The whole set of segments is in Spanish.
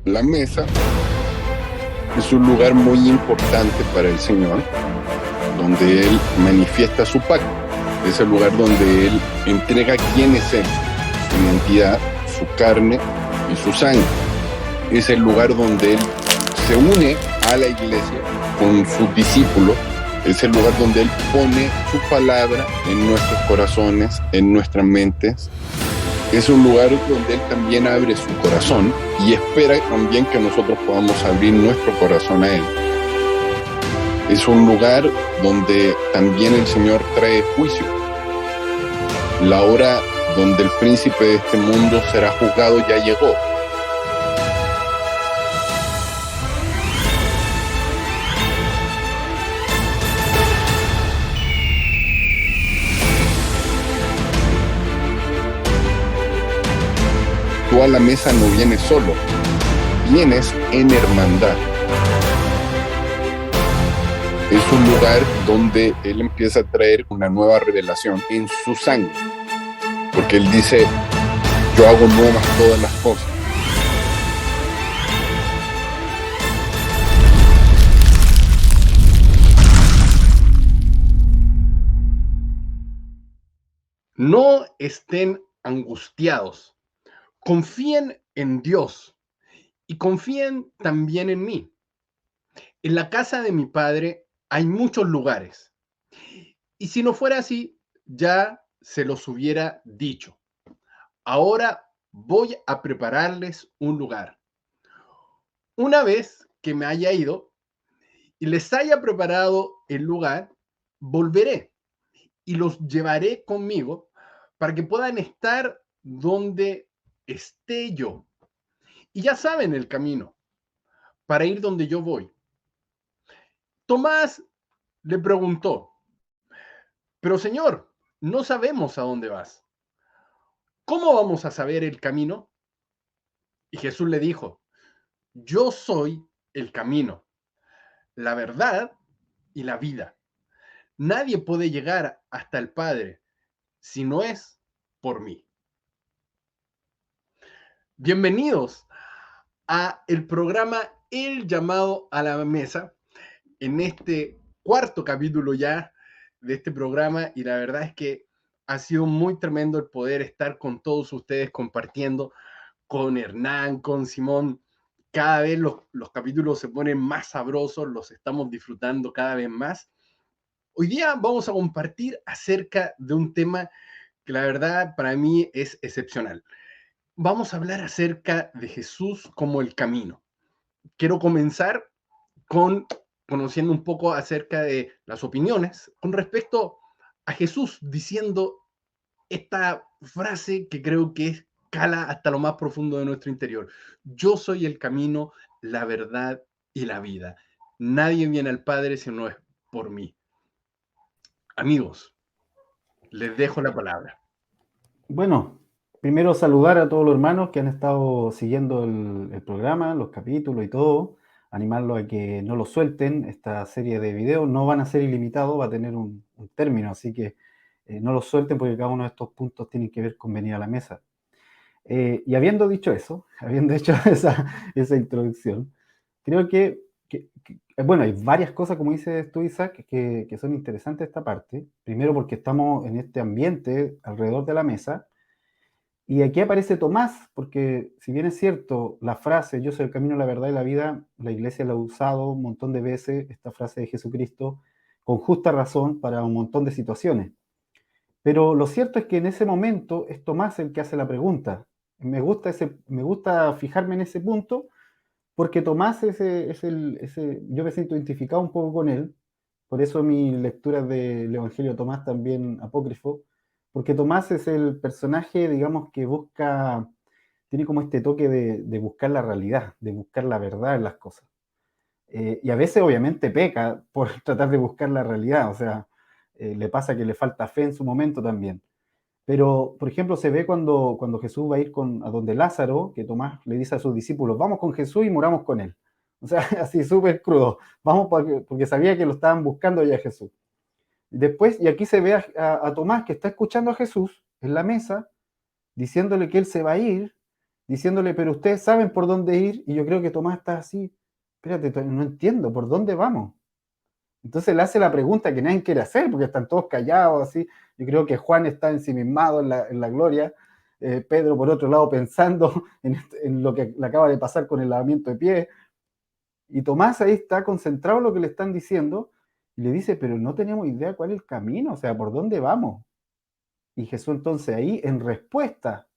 La mesa es un lugar muy importante para el Señor, donde Él manifiesta su pacto. Es el lugar donde Él entrega quién es Él, su identidad, su carne y su sangre. Es el lugar donde Él se une a la iglesia con sus discípulos. Es el lugar donde Él pone su palabra en nuestros corazones, en nuestras mentes. Es un lugar donde Él también abre su corazón y espera también que nosotros podamos abrir nuestro corazón a Él. Es un lugar donde también el Señor trae juicio. La hora donde el príncipe de este mundo será juzgado ya llegó. Tú a la mesa no vienes solo, vienes en hermandad. Es un lugar donde Él empieza a traer una nueva revelación en su sangre. Porque Él dice, yo hago nuevas todas las cosas. No estén angustiados. Confíen en Dios y confíen también en mí. En la casa de mi padre hay muchos lugares. Y si no fuera así, ya se los hubiera dicho. Ahora voy a prepararles un lugar. Una vez que me haya ido y les haya preparado el lugar, volveré y los llevaré conmigo para que puedan estar donde esté yo. Y ya saben el camino para ir donde yo voy. Tomás le preguntó, pero Señor, no sabemos a dónde vas. ¿Cómo vamos a saber el camino? Y Jesús le dijo, yo soy el camino, la verdad y la vida. Nadie puede llegar hasta el Padre si no es por mí. Bienvenidos a el programa El llamado a la mesa, en este cuarto capítulo ya de este programa, y la verdad es que ha sido muy tremendo el poder estar con todos ustedes compartiendo, con Hernán, con Simón. Cada vez los capítulos se ponen más sabrosos, los estamos disfrutando cada vez más. Hoy día vamos a compartir acerca de un tema que la verdad para mí es excepcional. Vamos a hablar acerca de Jesús como el camino. Quiero comenzar con conociendo un poco acerca de las opiniones con respecto a Jesús diciendo esta frase que creo que cala hasta lo más profundo de nuestro interior. Yo soy el camino, la verdad y la vida. Nadie viene al Padre si no es por mí. Amigos, les dejo la palabra. Bueno, primero saludar a todos los hermanos que han estado siguiendo el programa, los capítulos y todo, animarlos a que no lo suelten. Esta serie de videos no van a ser ilimitados, va a tener un término, así que no lo suelten porque cada uno de estos puntos tiene que ver con venir a la mesa. Y habiendo dicho eso, habiendo hecho esa introducción, creo bueno, hay varias cosas, como dices tú, Isaac, que son interesantes esta parte. Primero porque estamos en este ambiente alrededor de la mesa, y aquí aparece Tomás, porque si bien es cierto, la frase, yo soy el camino, la verdad y la vida, la iglesia la ha usado un montón de veces, esta frase de Jesucristo, con justa razón para un montón de situaciones. Pero lo cierto es que en ese momento es Tomás el que hace la pregunta. Me gusta fijarme en ese punto, porque Tomás yo me siento identificado un poco con él, por eso mi lectura del Evangelio de Tomás también apócrifo, porque Tomás es el personaje, digamos, que tiene como este toque de buscar la realidad, de buscar la verdad en las cosas. Y a veces obviamente peca por tratar de buscar la realidad, o sea, le pasa que le falta fe en su momento también. Pero, por ejemplo, se ve cuando Jesús va a ir a donde Lázaro, que Tomás le dice a sus discípulos, vamos con Jesús y moramos con él. O sea, así súper crudo. Vamos porque sabía que lo estaban buscando ya Jesús. Después, y aquí se ve a Tomás que está escuchando a Jesús en la mesa, diciéndole que él se va a ir, diciéndole, pero ustedes saben por dónde ir, y yo creo que Tomás está así, espérate, no entiendo, ¿por dónde vamos? Entonces le hace la pregunta que nadie quiere hacer, porque están todos callados, así. Yo creo que Juan está ensimismado en la gloria, Pedro, por otro lado, pensando en lo que le acaba de pasar con el lavamiento de pies, y Tomás ahí está concentrado en lo que le están diciendo, y le dice, pero no tenemos idea cuál es el camino, o sea, ¿por dónde vamos? Y Jesús entonces ahí, en respuesta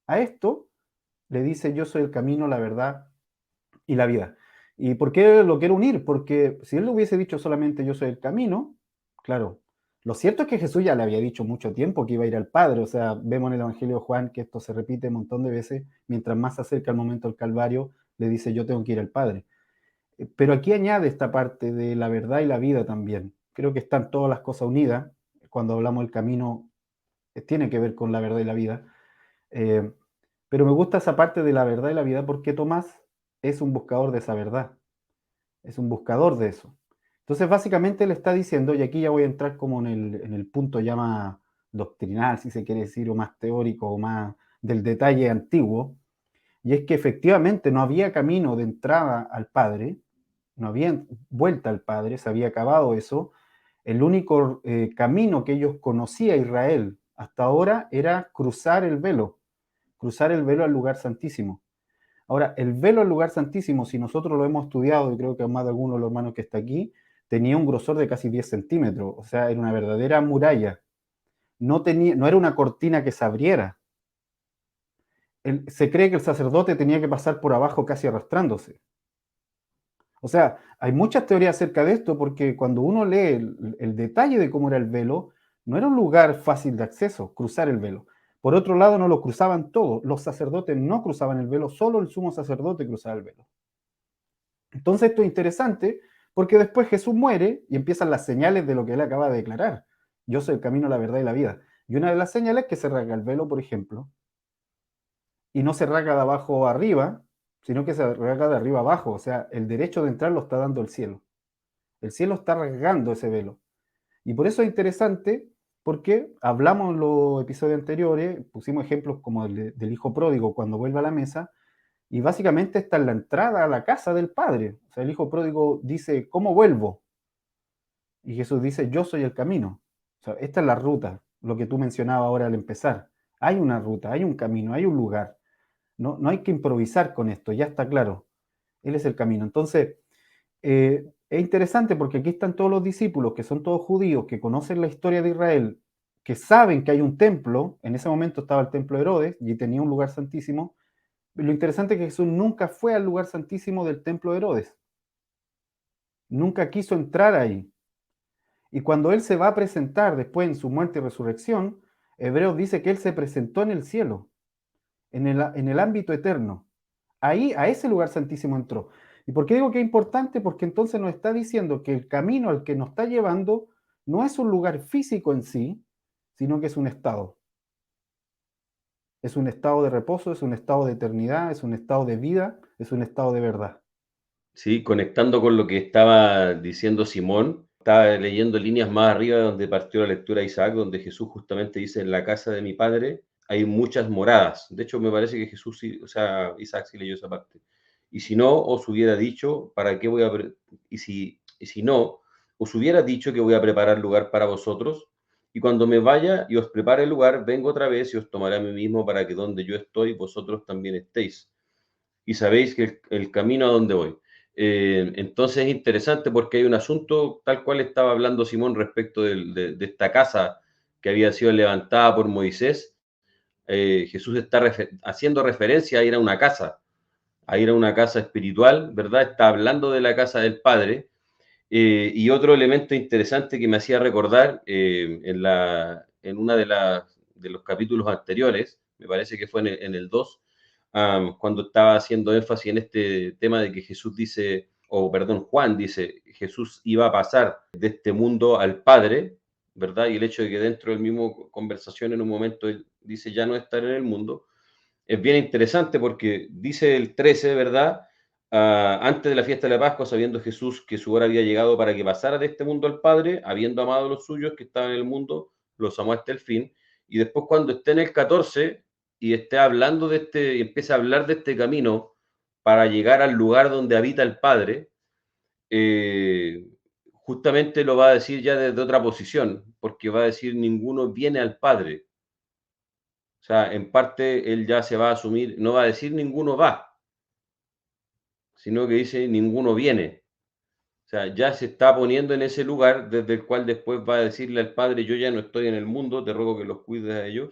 a esto, le dice, yo soy el camino, la verdad y la vida. ¿Y por qué lo quiero unir? Porque si él le hubiese dicho solamente yo soy el camino, claro, lo cierto es que Jesús ya le había dicho mucho tiempo que iba a ir al Padre, o sea, vemos en el Evangelio de Juan que esto se repite un montón de veces, mientras más se acerca el momento del Calvario, le dice yo tengo que ir al Padre. Pero aquí añade esta parte de la verdad y la vida también. Creo que están todas las cosas unidas. Cuando hablamos del camino, tiene que ver con la verdad y la vida. Eh, pero me gusta esa parte de la verdad y la vida porque Tomás es un buscador de esa verdad, es un buscador de eso. Entonces, básicamente le está diciendo, y aquí ya voy a entrar como en el punto ya más doctrinal, si se quiere decir, o más teórico, o más del detalle antiguo, y es que efectivamente no había camino de entrada al Padre, no había vuelta al Padre, se había acabado eso. El único camino que ellos conocía Israel hasta ahora era cruzar el velo al lugar santísimo. Ahora, el velo al lugar santísimo, si nosotros lo hemos estudiado, y creo que más de alguno de los hermanos que está aquí, tenía un grosor de casi 10 centímetros, o sea, era una verdadera muralla. No era una cortina que se abriera. Se cree que el sacerdote tenía que pasar por abajo casi arrastrándose. O sea, hay muchas teorías acerca de esto porque cuando uno lee el detalle de cómo era el velo, no era un lugar fácil de acceso, cruzar el velo. Por otro lado, no lo cruzaban todos. Los sacerdotes no cruzaban el velo, solo el sumo sacerdote cruzaba el velo. Entonces esto es interesante porque después Jesús muere y empiezan las señales de lo que él acaba de declarar. Yo soy el camino, la verdad y la vida. Y una de las señales es que se rasga el velo, por ejemplo, y no se rasga de abajo arriba, sino que se rasga de arriba abajo. O sea, el derecho de entrar lo está dando el cielo. El cielo está rasgando ese velo. Y por eso es interesante, porque hablamos en los episodios anteriores, pusimos ejemplos como el del hijo pródigo cuando vuelve a la mesa, y básicamente está en la entrada a la casa del Padre. O sea, el hijo pródigo dice, ¿cómo vuelvo? Y Jesús dice, yo soy el camino. O sea, esta es la ruta, lo que tú mencionabas ahora al empezar. Hay una ruta, hay un camino, hay un lugar. No hay que improvisar con esto, ya está claro. Él es el camino. Entonces, es interesante porque aquí están todos los discípulos, que son todos judíos, que conocen la historia de Israel, que saben que hay un templo. En ese momento estaba el templo de Herodes y tenía un lugar santísimo. Lo interesante es que Jesús nunca fue al lugar santísimo del templo de Herodes. Nunca quiso entrar ahí. Y cuando él se va a presentar después en su muerte y resurrección, Hebreos dice que él se presentó en el cielo, en el ámbito eterno. Ahí, a ese lugar santísimo entró. ¿Y por qué digo que es importante? Porque entonces nos está diciendo que el camino al que nos está llevando no es un lugar físico en sí, sino que es un estado. Es un estado de reposo, es un estado de eternidad, es un estado de vida, es un estado de verdad. Sí, conectando con lo que estaba diciendo Simón, estaba leyendo líneas más arriba donde partió la lectura de Isaac, donde Jesús justamente dice, en la casa de mi padre hay muchas moradas. De hecho, me parece que Jesús, o sea, Isaac sí leyó esa parte. Y si no, os hubiera dicho, ¿para qué voy a...? Y si no, os hubiera dicho que voy a preparar lugar para vosotros, y cuando me vaya y os prepare el lugar, vengo otra vez y os tomaré a mí mismo para que donde yo estoy, vosotros también estéis. Y sabéis que el camino a donde voy. Entonces es interesante porque hay un asunto, tal cual estaba hablando Simón respecto de esta casa que había sido levantada por Moisés. Jesús está haciendo referencia a ir a una casa espiritual, ¿verdad? Está hablando de la casa del Padre. Y otro elemento interesante que me hacía recordar en una de los capítulos anteriores, me parece que fue en el 2, cuando estaba haciendo énfasis en este tema de que Jesús dice, o perdón, Juan dice, Jesús iba a pasar de este mundo al Padre, ¿verdad? Y el hecho de que dentro del mismo conversación en un momento él dice ya no estar en el mundo, es bien interesante porque dice el 13, ¿verdad? Antes de la fiesta de la Pascua, sabiendo Jesús que su hora había llegado para que pasara de este mundo al Padre, habiendo amado a los suyos que estaban en el mundo, los amó hasta el fin. Y después cuando esté en el 14, y esté hablando y empieza a hablar de este camino para llegar al lugar donde habita el Padre, justamente lo va a decir ya desde otra posición, porque va a decir ninguno viene al Padre. O sea, en parte él ya se va a asumir, no va a decir ninguno va, sino que dice ninguno viene. O sea, ya se está poniendo en ese lugar desde el cual después va a decirle al Padre, yo ya no estoy en el mundo, te ruego que los cuides a ellos,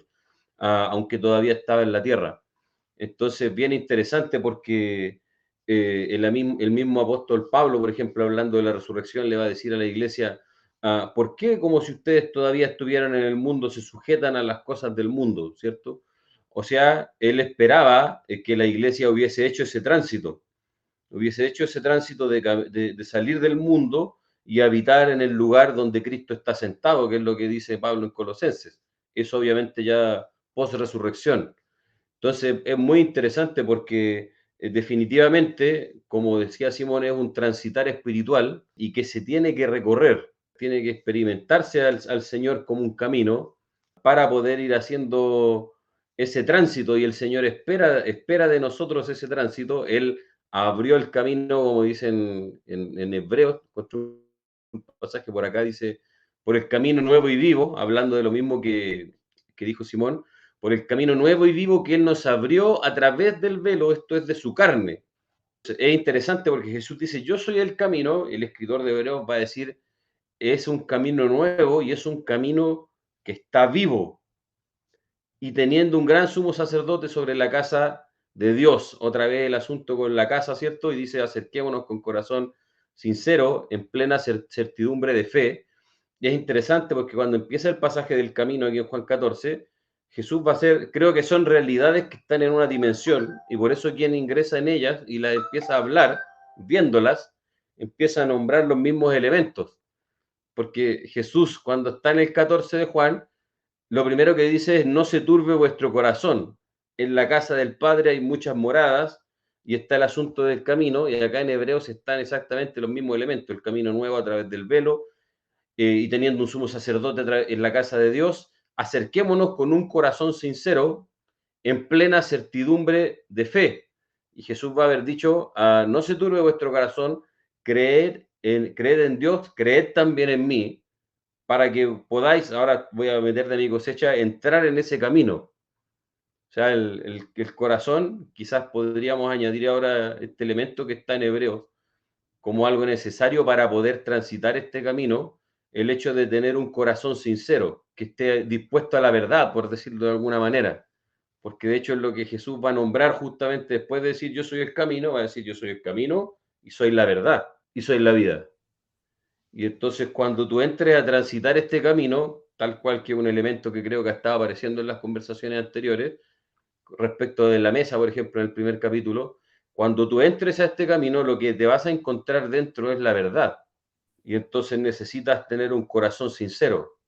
aunque todavía estaba en la tierra. Entonces, bien interesante porque el mismo apóstol Pablo, por ejemplo, hablando de la resurrección, le va a decir a la iglesia, ¿por qué como si ustedes todavía estuvieran en el mundo se sujetan a las cosas del mundo, ¿cierto? O sea, él esperaba que la iglesia hubiese hecho ese tránsito de salir del mundo y habitar en el lugar donde Cristo está sentado, que es lo que dice Pablo en Colosenses. Eso obviamente ya post-resurrección. Entonces es muy interesante porque definitivamente, como decía Simón, es un transitar espiritual y que se tiene que recorrer, tiene que experimentarse al Señor como un camino para poder ir haciendo ese tránsito, y el Señor espera de nosotros ese tránsito. Él abrió el camino, como dicen en Hebreos, un pasaje por acá dice, por el camino nuevo y vivo, hablando de lo mismo que dijo Simón, por el camino nuevo y vivo que Él nos abrió a través del velo, esto es de su carne. Es interesante porque Jesús dice, yo soy el camino, el escritor de Hebreos va a decir, es un camino nuevo y es un camino que está vivo, y teniendo un gran sumo sacerdote sobre la casa de Dios. Otra vez el asunto con la casa, ¿cierto? Y dice, acerquémonos con corazón sincero, en plena certidumbre de fe. Y es interesante porque cuando empieza el pasaje del camino aquí en Juan 14, Jesús va a ser, creo que son realidades que están en una dimensión, y por eso quien ingresa en ellas y las empieza a hablar, viéndolas, empieza a nombrar los mismos elementos. Porque Jesús, cuando está en el 14 de Juan, lo primero que dice es, no se turbe vuestro corazón. En la casa del Padre hay muchas moradas, y está el asunto del camino, y acá en Hebreos están exactamente los mismos elementos, el camino nuevo a través del velo, y teniendo un sumo sacerdote en la casa de Dios, acerquémonos con un corazón sincero, en plena certidumbre de fe. Y Jesús va a haber dicho, no se turbe vuestro corazón, creed en Dios, creed también en mí, para que podáis, ahora voy a meter de mi cosecha, entrar en ese camino. O sea, el corazón, quizás podríamos añadir ahora este elemento que está en Hebreos, como algo necesario para poder transitar este camino, el hecho de tener un corazón sincero, que esté dispuesto a la verdad, por decirlo de alguna manera. Porque de hecho es lo que Jesús va a nombrar justamente después de decir yo soy el camino, va a decir yo soy el camino y soy la verdad y soy la vida. Y entonces cuando tú entres a transitar este camino, tal cual que un elemento que creo que ha estado apareciendo en las conversaciones anteriores, respecto de la mesa, por ejemplo, en el primer capítulo, cuando tú entres a este camino, lo que te vas a encontrar dentro es la verdad. Y entonces necesitas tener un corazón sincero,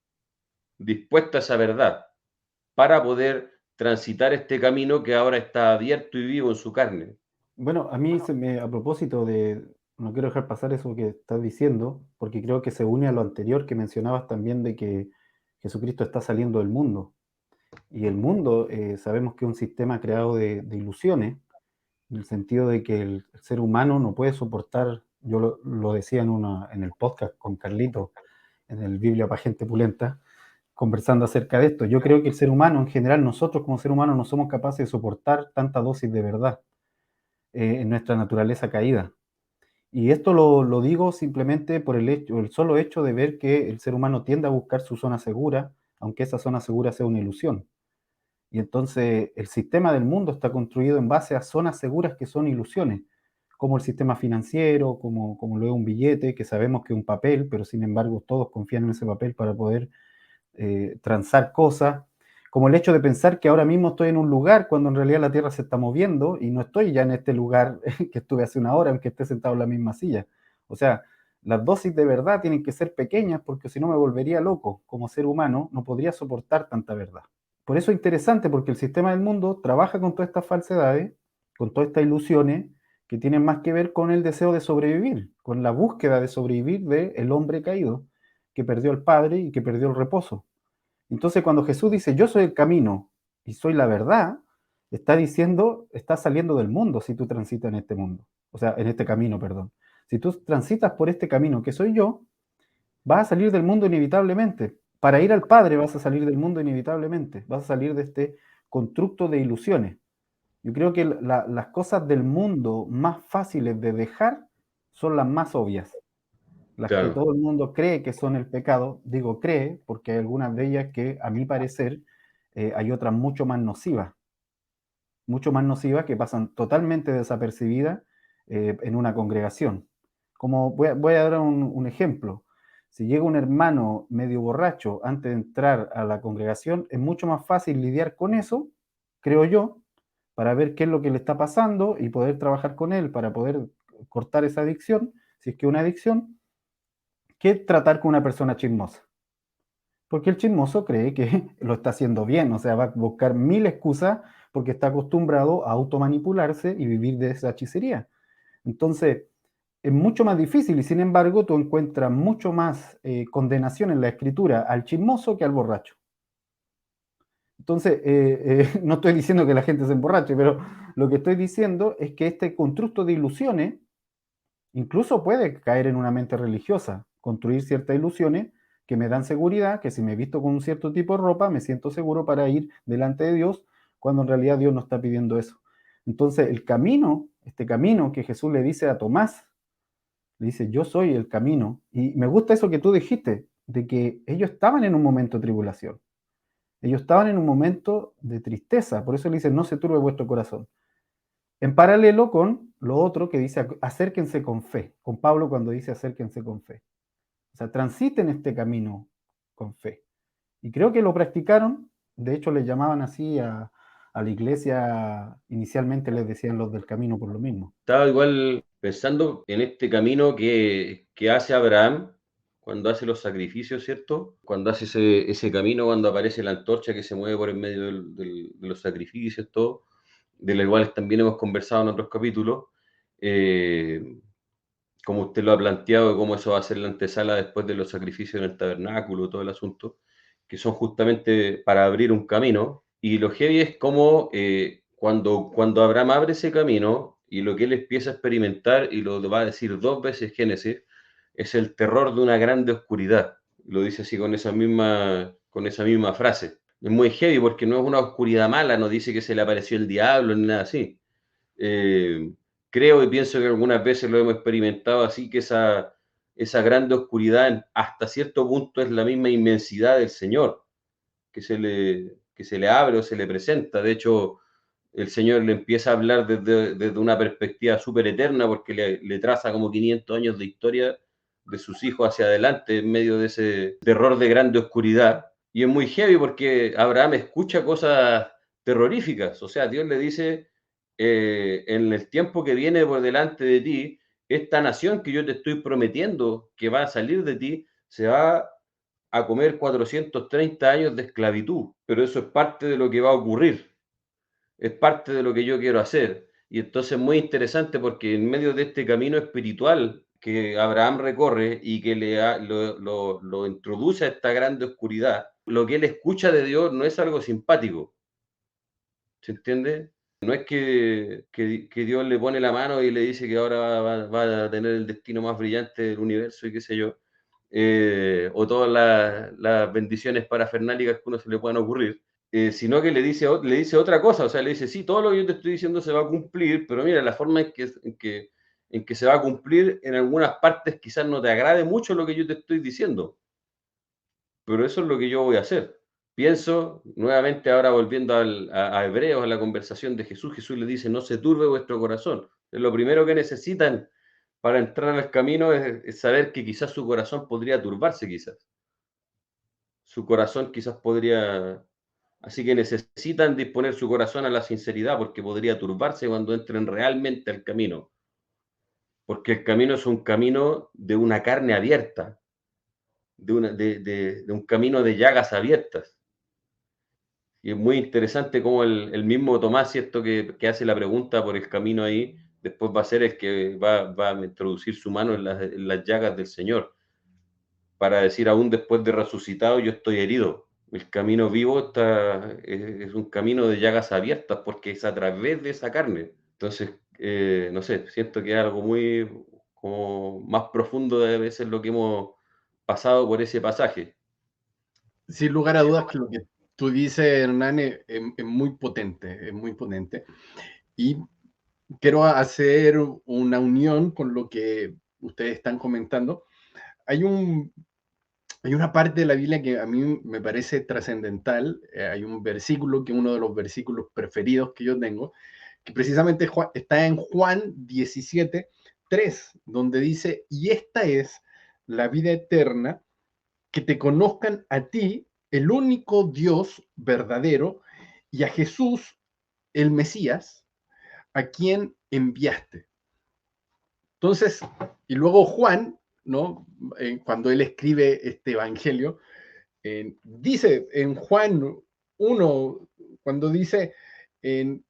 dispuesto a esa verdad, para poder transitar este camino que ahora está abierto y vivo en su carne. Bueno, a mí a propósito no quiero dejar pasar eso que estás diciendo, porque creo que se une a lo anterior que mencionabas también de que Jesucristo está saliendo del mundo. Y el mundo, sabemos que es un sistema creado de ilusiones, en el sentido de que el ser humano no puede soportar, yo lo decía en el podcast con Carlito, en el Biblia para Gente Pulenta, conversando acerca de esto. Yo creo que el ser humano, en general, nosotros como ser humano no somos capaces de soportar tanta dosis de verdad en nuestra naturaleza caída. Y esto lo digo simplemente por el solo hecho de ver que el ser humano tiende a buscar su zona segura, aunque esa zona segura sea una ilusión. Y entonces el sistema del mundo está construido en base a zonas seguras que son ilusiones, como el sistema financiero, como lo es un billete, que sabemos que es un papel, pero sin embargo todos confían en ese papel para poder transar cosas, como el hecho de pensar que ahora mismo estoy en un lugar cuando en realidad la Tierra se está moviendo y no estoy ya en este lugar que estuve hace una hora, aunque esté sentado en la misma silla. O sea, las dosis de verdad tienen que ser pequeñas porque si no me volvería loco. Como ser humano no podría soportar tanta verdad. Por eso es interesante, porque el sistema del mundo trabaja con todas estas falsedades, con todas estas ilusiones que tienen más que ver con el deseo de sobrevivir, con la búsqueda de sobrevivir del hombre caído, que perdió al Padre y que perdió el reposo. Entonces, cuando Jesús dice, yo soy el camino y soy la verdad, está diciendo, estás saliendo del mundo si tú transitas en este mundo, o sea, en este camino, perdón. Si tú transitas por este camino que soy yo, vas a salir del mundo inevitablemente. Para ir al Padre vas a salir del mundo inevitablemente, vas a salir de este constructo de ilusiones. Yo creo que las cosas del mundo más fáciles de dejar son las más obvias, las que Claro, todo el mundo cree que son el pecado. Digo cree porque hay algunas de ellas que, a mi parecer, hay otras mucho más nocivas que pasan totalmente desapercibidas en una congregación. Como voy a dar un ejemplo. Si llega un hermano medio borracho antes de entrar a la congregación, es mucho más fácil lidiar con eso, creo yo, para ver qué es lo que le está pasando y poder trabajar con él para poder cortar esa adicción, si es que es una adicción, que tratar con una persona chismosa. Porque el chismoso cree que lo está haciendo bien, o sea, va a buscar mil excusas porque está acostumbrado a automanipularse y vivir de esa hechicería. Entonces, es mucho más difícil y sin embargo tú encuentras mucho más condenación en la escritura al chismoso que al borracho. Entonces, no estoy diciendo que la gente se emborrache, pero lo que estoy diciendo es que este constructo de ilusiones incluso puede caer en una mente religiosa, construir ciertas ilusiones que me dan seguridad, que si me he visto con un cierto tipo de ropa, me siento seguro para ir delante de Dios, cuando en realidad Dios no está pidiendo eso. Entonces, el camino, este camino que Jesús le dice a Tomás, le dice, yo soy el camino. Y me gusta eso que tú dijiste, de que ellos estaban en un momento de tribulación. Ellos estaban en un momento de tristeza. Por eso le dice, no se turbe vuestro corazón. En paralelo con lo otro que dice, acérquense con fe. Con Pablo cuando dice, acérquense con fe. O sea, transiten este camino con fe. Y creo que lo practicaron. De hecho, les llamaban así a la iglesia. Inicialmente les decían los del camino por lo mismo. estaba igual pensando en este camino que hace Abraham cuando hace los sacrificios, ¿cierto? Cuando hace ese camino, cuando aparece la antorcha que se mueve por en medio de los sacrificios, todo, de los cuales también hemos conversado en otros capítulos. Eh, como usted lo ha planteado, cómo eso va a ser la antesala después de los sacrificios en el tabernáculo, todo el asunto, que son justamente para abrir un camino. Y lo heavy es como cuando Abraham abre ese camino y lo que él empieza a experimentar, y lo va a decir 2 veces Génesis, es el terror de una grande oscuridad. Lo dice así con esa misma frase. Es muy heavy porque no es una oscuridad mala, no dice que se le apareció el diablo ni nada así. Eh, Creo y pienso que algunas veces lo hemos experimentado así, que esa grande oscuridad hasta cierto punto es la misma inmensidad del Señor, que se le abre o se le presenta. De hecho, el Señor le empieza a hablar desde una perspectiva súper eterna, porque le traza como 500 años de historia de sus hijos hacia adelante en medio de ese terror de grande oscuridad. Y es muy heavy porque Abraham escucha cosas terroríficas. O sea, Dios le dice, en el tiempo que viene por delante de ti, esta nación que yo te estoy prometiendo que va a salir de ti, se va a comer 430 años de esclavitud. Pero eso es parte de lo que va a ocurrir, es parte de lo que yo quiero hacer. Y entonces es muy interesante porque en medio de este camino espiritual que Abraham recorre y que lo introduce a esta grande oscuridad, lo que él escucha de Dios no es algo simpático, ¿se entiende? No es que Dios le pone la mano y le dice que ahora va a tener el destino más brillante del universo y qué sé yo, o todas las bendiciones parafernálicas que uno se le puedan ocurrir, sino que le dice otra cosa. O sea, le dice, sí, todo lo que yo te estoy diciendo se va a cumplir, pero mira, la forma en que se va a cumplir en algunas partes quizás no te agrade mucho lo que yo te estoy diciendo, pero eso es lo que yo voy a hacer. Pienso, nuevamente ahora volviendo a Hebreos, a la conversación de Jesús, Jesús le dice, no se turbe vuestro corazón. Es lo primero que necesitan para entrar al camino, es saber que quizás su corazón podría turbarse, quizás. Su corazón quizás podría. Así que necesitan disponer su corazón a la sinceridad, porque podría turbarse cuando entren realmente al camino. Porque el camino es un camino de una carne abierta, de un camino de llagas abiertas. Y es muy interesante cómo el mismo Tomás, ¿cierto?, que hace la pregunta por el camino ahí, después va a ser el que va a introducir su mano en las llagas del Señor, para decir, aún después de resucitado, yo estoy herido. el camino vivo es un camino de llagas abiertas porque es a través de esa carne. Entonces, no sé, siento que es algo muy como más profundo de veces lo que hemos pasado por ese pasaje. Sin lugar a dudas que lo que tú dices, Hernán, es muy potente, es muy potente. Y quiero hacer una unión con lo que ustedes están comentando. Hay una parte de la Biblia que a mí me parece trascendental. Hay un versículo que es uno de los versículos preferidos que yo tengo, que precisamente está en Juan 17:3, donde dice, y esta es la vida eterna, que te conozcan a ti, el único Dios verdadero, y a Jesús, el Mesías, a quien enviaste. Entonces, y luego Juan, ¿no? Cuando él escribe este evangelio, dice en Juan 1, cuando dice, en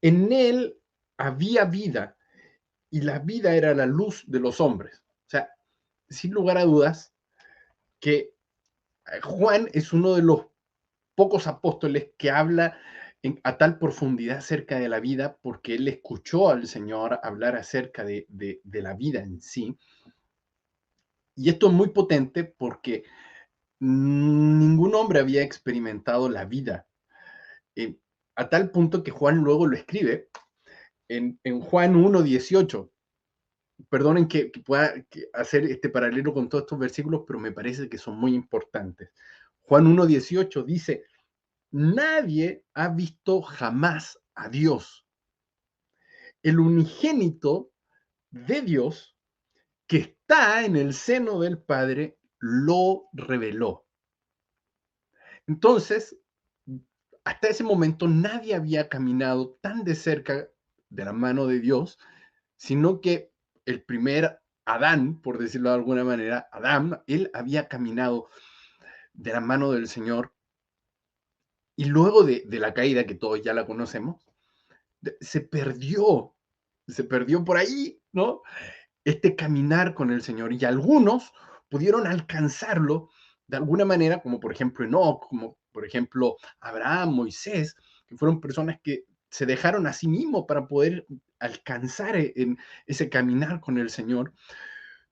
él había vida y la vida era la luz de los hombres. O sea, sin lugar a dudas que Juan es uno de los pocos apóstoles que habla a tal profundidad acerca de la vida porque él escuchó al Señor hablar acerca de la vida en sí. Y esto es muy potente porque ningún hombre había experimentado la vida, eh, a tal punto que Juan luego lo escribe en Juan 1:18. Perdonen que pueda hacer este paralelo con todos estos versículos, pero me parece que son muy importantes. Juan 1:18 dice, nadie ha visto jamás a Dios. El unigénito de Dios que está en el seno del Padre lo reveló. Entonces, hasta ese momento nadie había caminado tan de cerca de la mano de Dios, sino que el primer Adán, por decirlo de alguna manera, Adán, él había caminado de la mano del Señor y luego de la caída, que todos ya la conocemos, se perdió por ahí, ¿no? Este caminar con el Señor y algunos pudieron alcanzarlo de alguna manera, como por ejemplo Enoc, como por ejemplo Abraham, Moisés, que fueron personas que se dejaron a sí mismos para poder alcanzar en ese caminar con el Señor,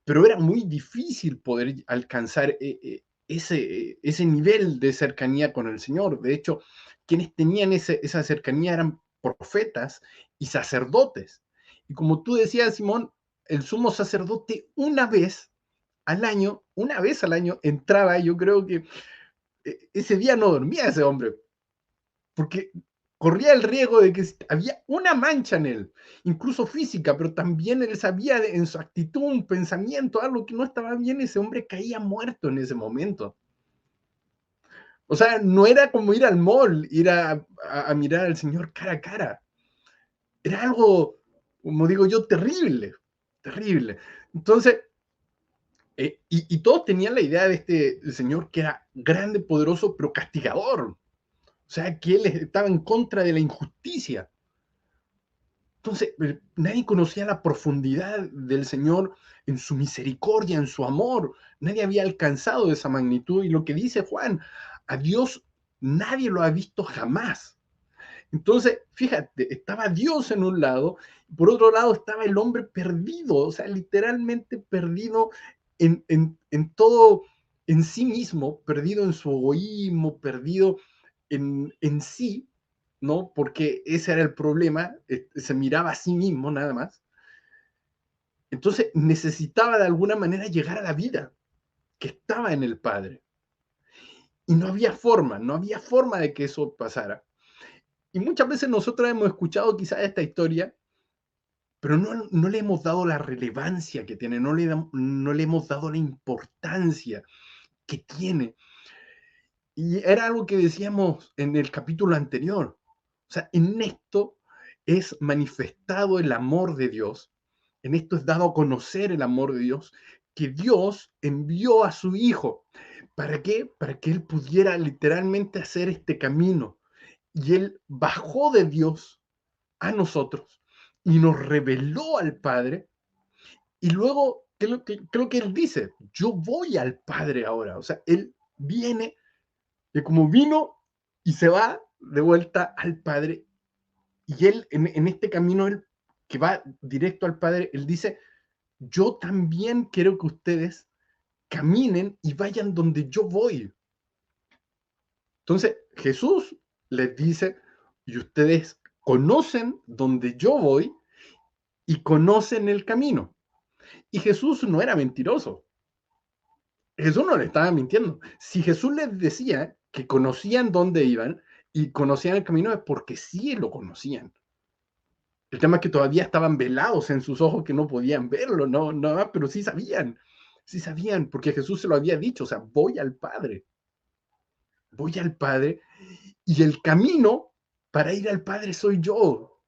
pero era muy difícil poder alcanzar ese nivel de cercanía con el Señor. De hecho, quienes tenían esa cercanía eran profetas y sacerdotes. Y como tú decías, Simón, el sumo sacerdote una vez al año entraba, yo creo que ese día no dormía ese hombre, porque corría el riesgo de que había una mancha en él, incluso física, pero también él sabía en su actitud, un pensamiento, algo que no estaba bien, ese hombre caía muerto en ese momento. O sea, no era como ir al mall, ir a mirar al Señor cara a cara. Era algo, como digo yo, terrible, terrible. Entonces, y todos tenían la idea de este Señor que era grande, poderoso, pero castigador. O sea, que él estaba en contra de la injusticia. Entonces, nadie conocía la profundidad del Señor en su misericordia, en su amor. Nadie había alcanzado esa magnitud. Y lo que dice Juan, a Dios nadie lo ha visto jamás. Entonces, fíjate, estaba Dios en un lado, por otro lado estaba el hombre perdido, o sea, literalmente perdido en todo, en sí mismo, perdido en su egoísmo, perdido en sí, ¿no? Porque ese era el problema, se miraba a sí mismo nada más. Entonces necesitaba de alguna manera llegar a la vida que estaba en el Padre. Y no había forma de que eso pasara. Y muchas veces nosotros hemos escuchado quizás esta historia, pero no le hemos dado la relevancia que tiene, no le hemos dado la importancia que tiene. Y era algo que decíamos en el capítulo anterior. O sea, en esto es manifestado el amor de Dios, en esto es dado a conocer el amor de Dios, que Dios envió a su Hijo. ¿Para qué? Para que Él pudiera literalmente hacer este camino. Y Él bajó de Dios a nosotros y nos reveló al Padre. Y luego, creo que Él dice, yo voy al Padre ahora. O sea, Él viene Es como vino y se va de vuelta al Padre. Y él, en este camino, él, que va directo al Padre, él dice, yo también quiero que ustedes caminen y vayan donde yo voy. Entonces, Jesús les dice, y ustedes conocen donde yo voy y conocen el camino. Y Jesús no era mentiroso. Jesús no le estaba mintiendo. Si Jesús les decía que conocían dónde iban y conocían el camino, es porque sí lo conocían. El tema es que todavía estaban velados en sus ojos que no podían verlo, no, pero sí sabían, porque Jesús se lo había dicho, o sea, voy al Padre, y el camino para ir al Padre soy yo.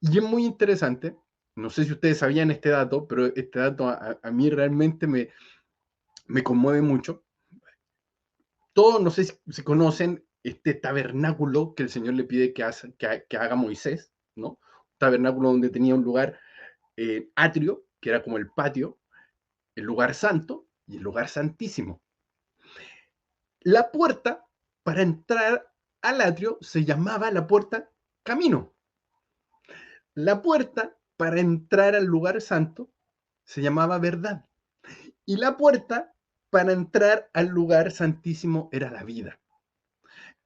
Y es muy interesante, no sé si ustedes sabían este dato, pero este dato a mí realmente me conmueve mucho. Todos, no sé si conocen este tabernáculo que el Señor le pide que haga Moisés, ¿no? Un tabernáculo donde tenía un lugar atrio, que era como el patio, el lugar santo y el lugar santísimo. La puerta para entrar al atrio se llamaba la puerta camino. La puerta para entrar al lugar santo se llamaba verdad. Y la puerta para entrar al lugar santísimo era la vida.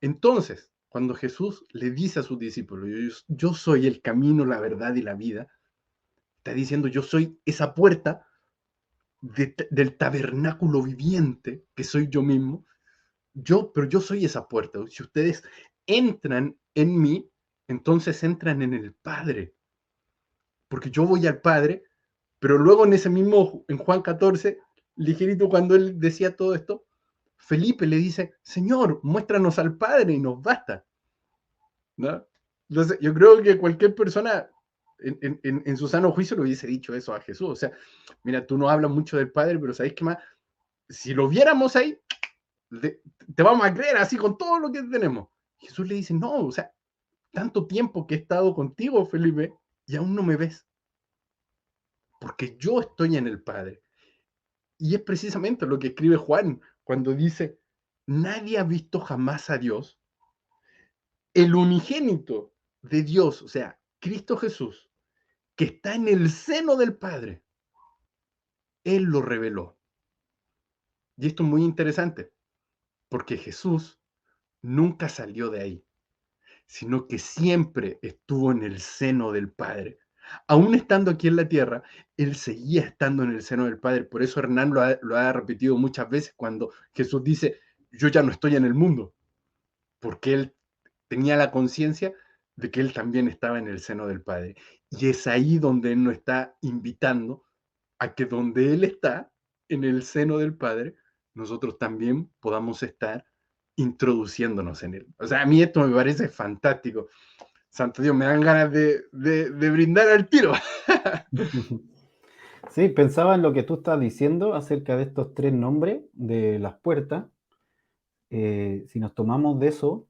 Entonces, cuando Jesús le dice a sus discípulos, yo soy el camino, la verdad y la vida, está diciendo, yo soy esa puerta del tabernáculo viviente, que soy yo mismo, pero yo soy esa puerta. Si ustedes entran en mí, entonces entran en el Padre, porque yo voy al Padre, pero luego en ese mismo, en Juan 14, ligerito cuando él decía todo esto, Felipe le dice, Señor, muéstranos al Padre y nos basta, ¿no? Entonces, yo creo que cualquier persona en su sano juicio le hubiese dicho eso a Jesús, o sea, mira, tú no hablas mucho del Padre, pero ¿sabéis qué más? Si lo viéramos ahí, te vamos a creer así con todo lo que tenemos. Jesús le dice, no, o sea, tanto tiempo que he estado contigo, Felipe, y aún no me ves, porque yo estoy en el Padre. Y es precisamente lo que escribe Juan cuando dice, nadie ha visto jamás a Dios, el unigénito de Dios, o sea, Cristo Jesús, que está en el seno del Padre, Él lo reveló. Y esto es muy interesante, porque Jesús nunca salió de ahí, sino que siempre estuvo en el seno del Padre. Aún estando aquí en la tierra, Él seguía estando en el seno del Padre. Por eso Hernán lo ha repetido muchas veces cuando Jesús dice, yo ya no estoy en el mundo, porque Él tenía la conciencia de que Él también estaba en el seno del Padre. Y es ahí donde Él nos está invitando a que donde Él está, en el seno del Padre, nosotros también podamos estar introduciéndonos en Él. O sea, a mí esto me parece fantástico. Santo Dios, me dan ganas de brindar al tiro. Sí, pensaba en lo que tú estás diciendo acerca de estos tres nombres de las puertas. Si nos tomamos de eso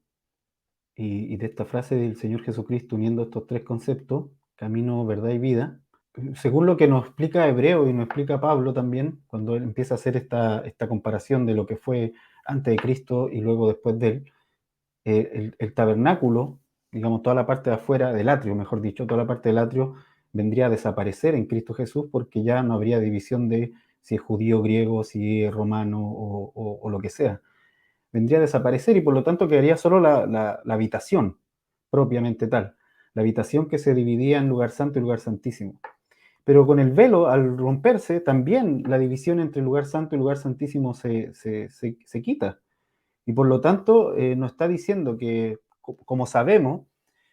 y de esta frase del Señor Jesucristo uniendo estos tres conceptos, camino, verdad y vida, según lo que nos explica Hebreo y nos explica Pablo también, cuando él empieza a hacer esta comparación de lo que fue antes de Cristo y luego después de él, el tabernáculo, digamos, toda la parte de afuera del atrio, mejor dicho, toda la parte del atrio vendría a desaparecer en Cristo Jesús porque ya no habría división de si es judío, griego, si es romano o lo que sea. Vendría a desaparecer y por lo tanto quedaría solo la habitación propiamente tal, la habitación que se dividía en lugar santo y lugar santísimo. Pero con el velo, al romperse, también la división entre lugar santo y lugar santísimo se quita. Y por lo tanto, nos está diciendo que, como sabemos,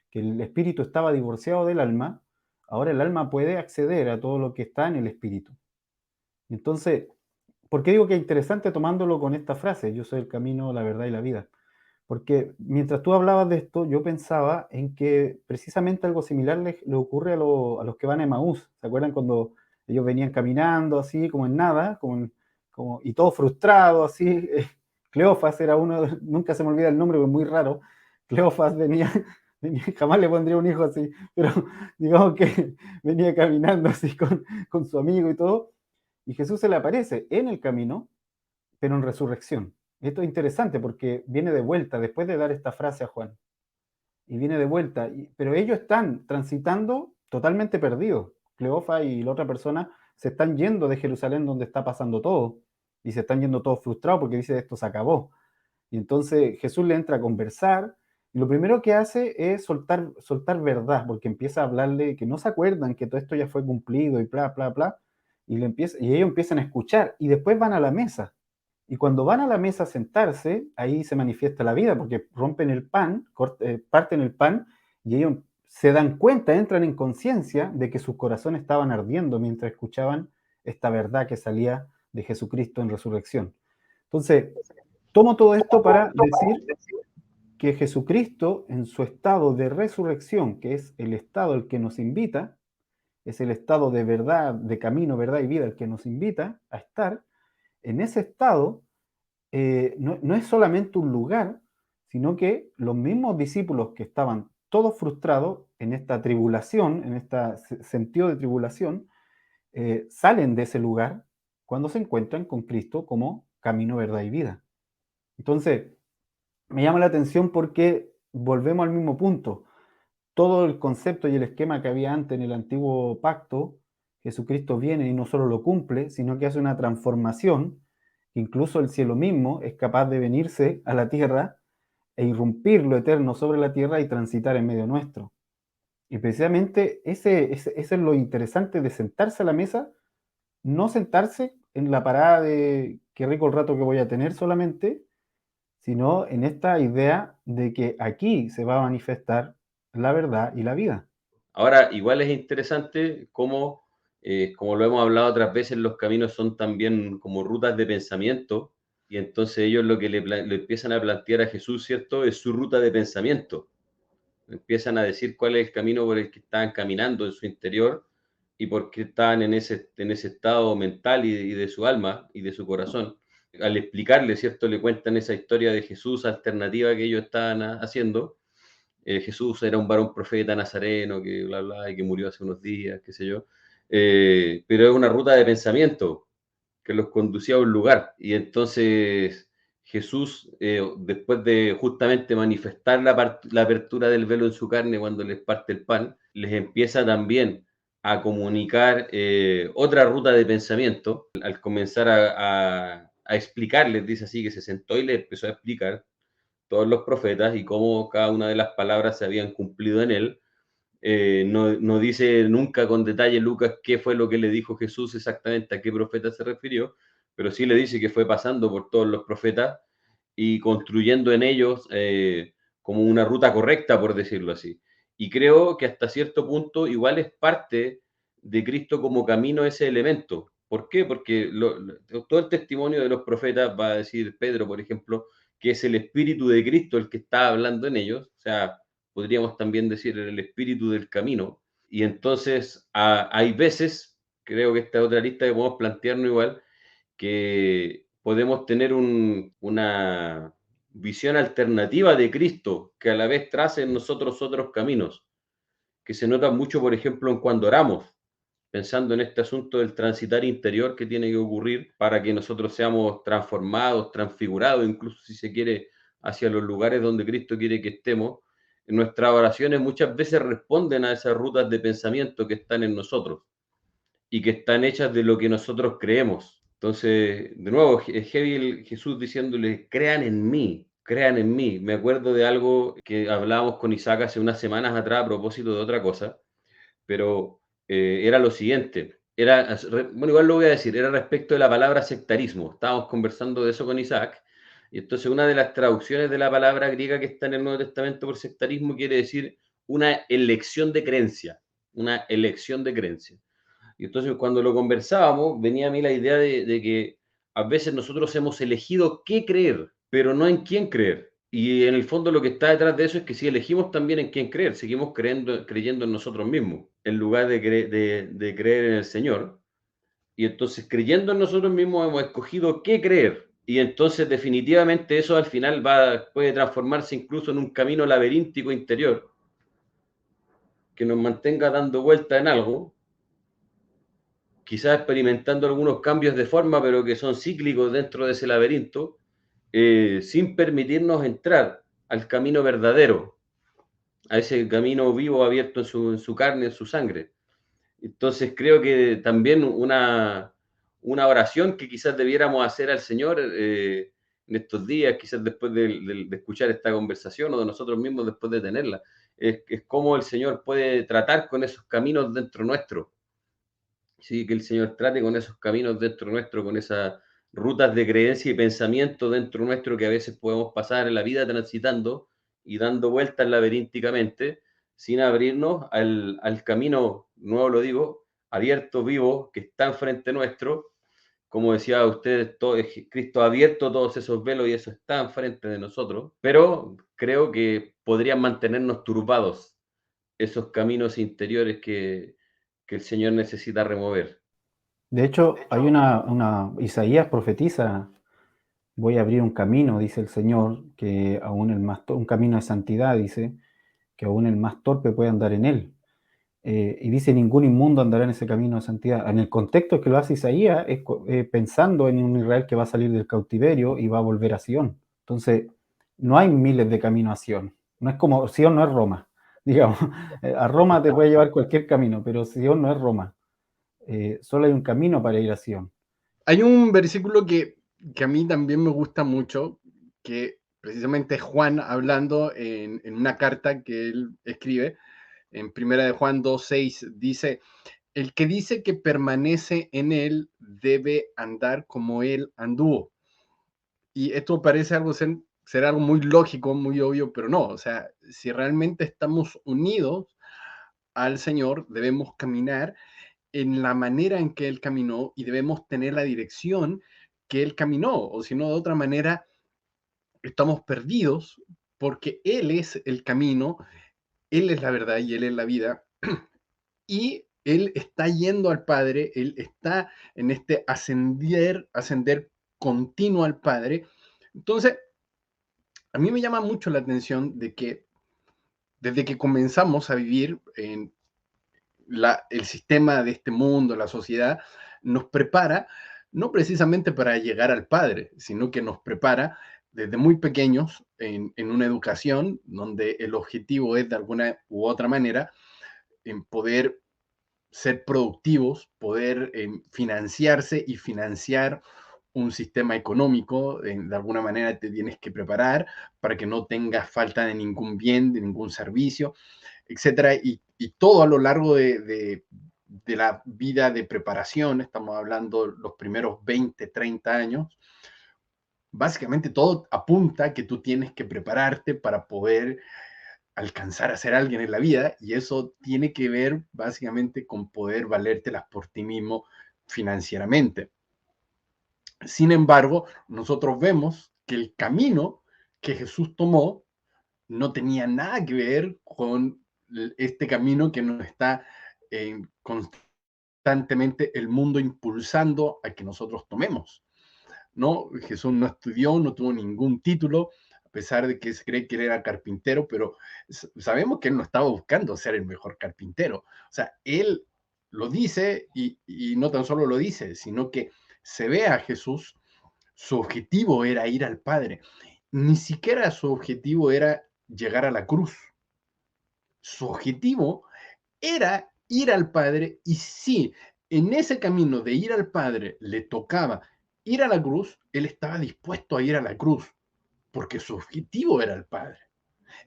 que el espíritu estaba divorciado del alma, ahora el alma puede acceder a todo lo que está en el espíritu. Entonces, ¿por qué digo que es interesante tomándolo con esta frase? Yo soy el camino, la verdad y la vida. Porque mientras tú hablabas de esto, yo pensaba en que precisamente algo similar le ocurre a los que van a Emaús. ¿Se acuerdan cuando ellos venían caminando así, como en nada, y todo frustrado, así? Cleofas era uno, nunca se me olvida el nombre, porque es muy raro. Cleofas venía, jamás le pondría un hijo así, pero digamos que venía caminando así con su amigo y todo, y Jesús se le aparece en el camino, pero en resurrección. Esto es interesante porque viene de vuelta, después de dar esta frase a Juan, y viene de vuelta, pero ellos están transitando totalmente perdidos. Cleofa y la otra persona se están yendo de Jerusalén donde está pasando todo, y se están yendo todos frustrados porque dice esto se acabó. Y entonces Jesús le entra a conversar, y lo primero que hace es soltar verdad, porque empieza a hablarle que no se acuerdan que todo esto ya fue cumplido y bla, bla, bla, y ellos empiezan a escuchar, y después van a la mesa. Y cuando van a la mesa a sentarse, ahí se manifiesta la vida, porque rompen el pan, parten el pan, y ellos se dan cuenta, entran en conciencia de que sus corazones estaban ardiendo mientras escuchaban esta verdad que salía de Jesucristo en resurrección. Entonces, tomo todo esto para decir que Jesucristo, en su estado de resurrección, que es el estado al que nos invita, es el estado de verdad, de camino, verdad y vida, el que nos invita a estar, en ese estado no es solamente un lugar, sino que los mismos discípulos que estaban todos frustrados en esta tribulación, en este sentido de tribulación, salen de ese lugar cuando se encuentran con Cristo como camino, verdad y vida. Entonces, me llama la atención porque volvemos al mismo punto. Todo el concepto y el esquema que había antes en el antiguo pacto, Jesucristo viene y no solo lo cumple, sino que hace una transformación. Incluso el cielo mismo es capaz de venirse a la tierra e irrumpir lo eterno sobre la tierra y transitar en medio nuestro. Y precisamente ese es lo interesante de sentarse a la mesa, no sentarse en la parada de qué rico el rato que voy a tener solamente, sino en esta idea de que aquí se va a manifestar la verdad y la vida. Ahora, igual es interesante cómo, como lo hemos hablado otras veces, los caminos son también como rutas de pensamiento, y entonces ellos lo que le empiezan a plantear a Jesús, ¿cierto? Es su ruta de pensamiento. Empiezan a decir cuál es el camino por el que estaban caminando en su interior y por qué estaban en ese estado mental y de su alma y de su corazón. Al explicarle, ¿cierto? Le cuentan esa historia de Jesús alternativa que ellos estaban haciendo. Jesús era un varón profeta nazareno que bla, bla, y que murió hace unos días, qué sé yo. Pero es una ruta de pensamiento que los conducía a un lugar. Y entonces Jesús, después de justamente manifestar la apertura del velo en su carne cuando les parte el pan, les empieza también a comunicar otra ruta de pensamiento. Al comenzar a explicarles, dice así, que se sentó y les empezó a explicar todos los profetas y cómo cada una de las palabras se habían cumplido en él. No dice nunca con detalle Lucas qué fue lo que le dijo Jesús exactamente, a qué profeta se refirió, pero sí le dice que fue pasando por todos los profetas y construyendo en ellos como una ruta correcta, por decirlo así. Y creo que hasta cierto punto igual es parte de Cristo como camino ese elemento. ¿Por qué? Porque todo el testimonio de los profetas, va a decir Pedro, por ejemplo, que es el Espíritu de Cristo el que está hablando en ellos, o sea, podríamos también decir el espíritu del camino. Y entonces hay veces, creo que esta es otra lista que podemos plantearnos igual, que podemos tener una visión alternativa de Cristo que a la vez trace en nosotros otros caminos, que se nota mucho, por ejemplo, en cuando oramos, pensando en este asunto del transitar interior que tiene que ocurrir para que nosotros seamos transformados, transfigurados, incluso si se quiere, hacia los lugares donde Cristo quiere que estemos. Nuestras oraciones muchas veces responden a esas rutas de pensamiento que están en nosotros y que están hechas de lo que nosotros creemos. Entonces, de nuevo, es heavy Jesús diciéndole, crean en mí, crean en mí. Me acuerdo de algo que hablábamos con Isaac hace unas semanas atrás a propósito de otra cosa, pero era lo siguiente. Bueno, igual lo voy a decir, era respecto de la palabra sectarismo. Estábamos conversando de eso con Isaac, y entonces una de las traducciones de la palabra griega que está en el Nuevo Testamento por sectarismo quiere decir una elección de creencia, una elección de creencia. Y entonces cuando lo conversábamos, venía a mí la idea de que a veces nosotros hemos elegido qué creer, pero no en quién creer. Y en el fondo lo que está detrás de eso es que si elegimos también en quién creer, seguimos creyendo en nosotros mismos, en lugar de creer en el Señor. Y entonces creyendo en nosotros mismos hemos escogido qué creer. Y entonces definitivamente eso al final puede transformarse incluso en un camino laberíntico interior que nos mantenga dando vuelta en algo, quizás experimentando algunos cambios de forma, pero que son cíclicos dentro de ese laberinto, sin permitirnos entrar al camino verdadero, a ese camino vivo abierto en su carne, en su sangre. Entonces creo que también una oración que quizás debiéramos hacer al Señor en estos días, quizás después de escuchar esta conversación o de nosotros mismos después de tenerla, es cómo el Señor puede tratar con esos caminos dentro nuestro. Sí, que el Señor trate con esos caminos dentro nuestro, con esas rutas de creencia y pensamiento dentro nuestro que a veces podemos pasar en la vida transitando y dando vueltas laberínticamente, sin abrirnos al camino, nuevo lo digo, abierto, vivo, que está enfrente nuestro. Como decía usted, Cristo ha abierto todos esos velos y eso está enfrente de nosotros, pero creo que podrían mantenernos turbados esos caminos interiores que el Señor necesita remover. De hecho, hay Isaías profetiza, voy a abrir un camino, dice el Señor, que aún un camino de santidad, dice, que aún el más torpe puede andar en él. Y dice, ningún inmundo andará en ese camino de santidad. En el contexto que lo hace Isaías, es pensando en un Israel que va a salir del cautiverio y va a volver a Sion. Entonces, no hay miles de caminos a Sion. No es como, Sion no es Roma, digamos. A Roma te puede llevar cualquier camino, pero Sion no es Roma. Solo hay un camino para ir a Sion. Hay un versículo que a mí también me gusta mucho, que precisamente es Juan hablando en una carta que él escribe, en Primera de Juan 2:6, dice, el que dice que permanece en él debe andar como él anduvo. Y esto parece ser algo muy lógico, muy obvio, pero no, o sea, si realmente estamos unidos al Señor, debemos caminar en la manera en que Él caminó y debemos tener la dirección que Él caminó, o si no, de otra manera, estamos perdidos porque Él es el camino, Él es la verdad y Él es la vida, y Él está yendo al Padre, Él está en este ascender continuo al Padre. Entonces, a mí me llama mucho la atención de que desde que comenzamos a vivir en el sistema de este mundo, la sociedad, nos prepara no precisamente para llegar al Padre, sino que nos prepara desde muy pequeños en una educación donde el objetivo es de alguna u otra manera en poder ser productivos, poder financiarse y financiar un sistema económico, de alguna manera te tienes que preparar para que no tengas falta de ningún bien, de ningún servicio, etcétera, y todo a lo largo de la vida de preparación, estamos hablando los primeros 20, 30 años, básicamente todo apunta a que tú tienes que prepararte para poder alcanzar a ser alguien en la vida, y eso tiene que ver básicamente con poder valértelas por ti mismo financieramente. Sin embargo, nosotros vemos que el camino que Jesús tomó no tenía nada que ver con este camino que nos está constantemente el mundo impulsando a que nosotros tomemos. ¿No? Jesús no estudió, no tuvo ningún título, a pesar de que se cree que él era carpintero, pero sabemos que él no estaba buscando ser el mejor carpintero. O sea, él lo dice y no tan solo lo dice, sino que se ve a Jesús, su objetivo era ir al Padre. Ni siquiera su objetivo era llegar a la cruz. Su objetivo era ir al Padre, y si en ese camino de ir al Padre le tocaba ir a la cruz, él estaba dispuesto a ir a la cruz, porque su objetivo era el Padre.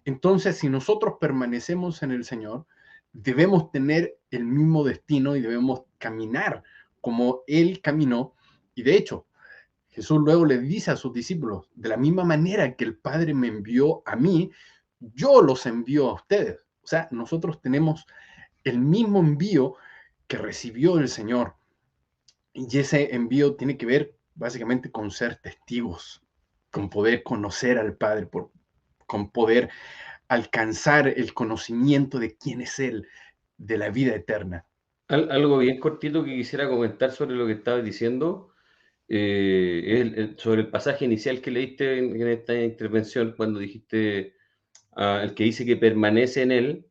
Entonces, si nosotros permanecemos en el Señor, debemos tener el mismo destino y debemos caminar como Él caminó. Y de hecho, Jesús luego le dice a sus discípulos, de la misma manera que el Padre me envió a mí, yo los envío a ustedes. O sea, nosotros tenemos el mismo envío que recibió el Señor. Y ese envío tiene que ver básicamente con ser testigos, con poder conocer al Padre, con poder alcanzar el conocimiento de quién es Él, de la vida eterna. Algo bien cortito que quisiera comentar sobre lo que estabas diciendo, sobre el pasaje inicial que leíste en esta intervención, cuando dijiste, el que dice que permanece en él,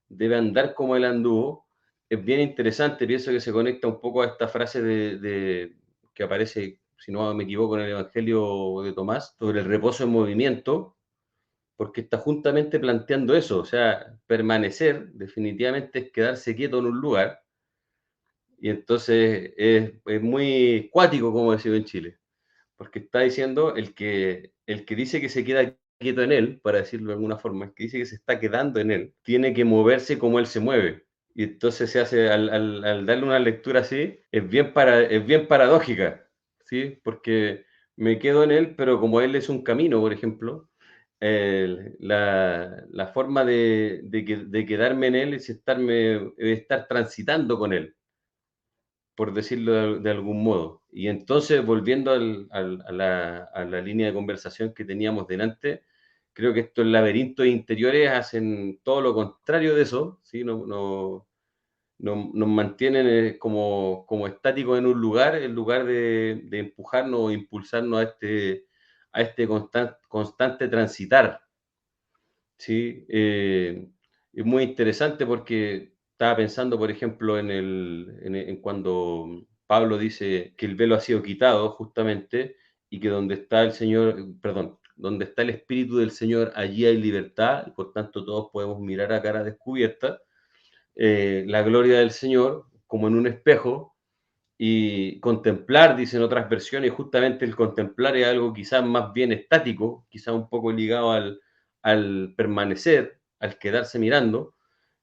debe andar como él anduvo. Es bien interesante, pienso que se conecta un poco a esta frase que aparece si no me equivoco, en el Evangelio de Tomás, sobre el reposo en movimiento, porque está juntamente planteando eso, o sea, permanecer definitivamente es quedarse quieto en un lugar, y entonces es muy cuático, como decimos en Chile, porque está diciendo el que dice que se queda quieto en él, para decirlo de alguna forma, el que dice que se está quedando en él, tiene que moverse como él se mueve. Y entonces se hace, al darle una lectura así, es bien paradójica, ¿sí? Porque me quedo en él, pero como él es un camino, por ejemplo, la forma de quedarme en él es estar transitando con él, por decirlo de algún modo. Y entonces, volviendo a la línea de conversación que teníamos delante, creo que estos laberintos interiores hacen todo lo contrario de eso, ¿sí? Nos mantienen como estáticos en un lugar, en lugar de empujarnos o impulsarnos a este constante transitar, ¿sí? Es muy interesante porque estaba pensando, por ejemplo, en cuando Pablo dice que el velo ha sido quitado justamente y que donde está el Señor, perdón, donde está el Espíritu del Señor, allí hay libertad, y por tanto todos podemos mirar a cara descubierta la gloria del Señor como en un espejo y contemplar, dicen otras versiones, justamente el contemplar es algo quizás más bien estático, quizás un poco ligado al permanecer, al quedarse mirando,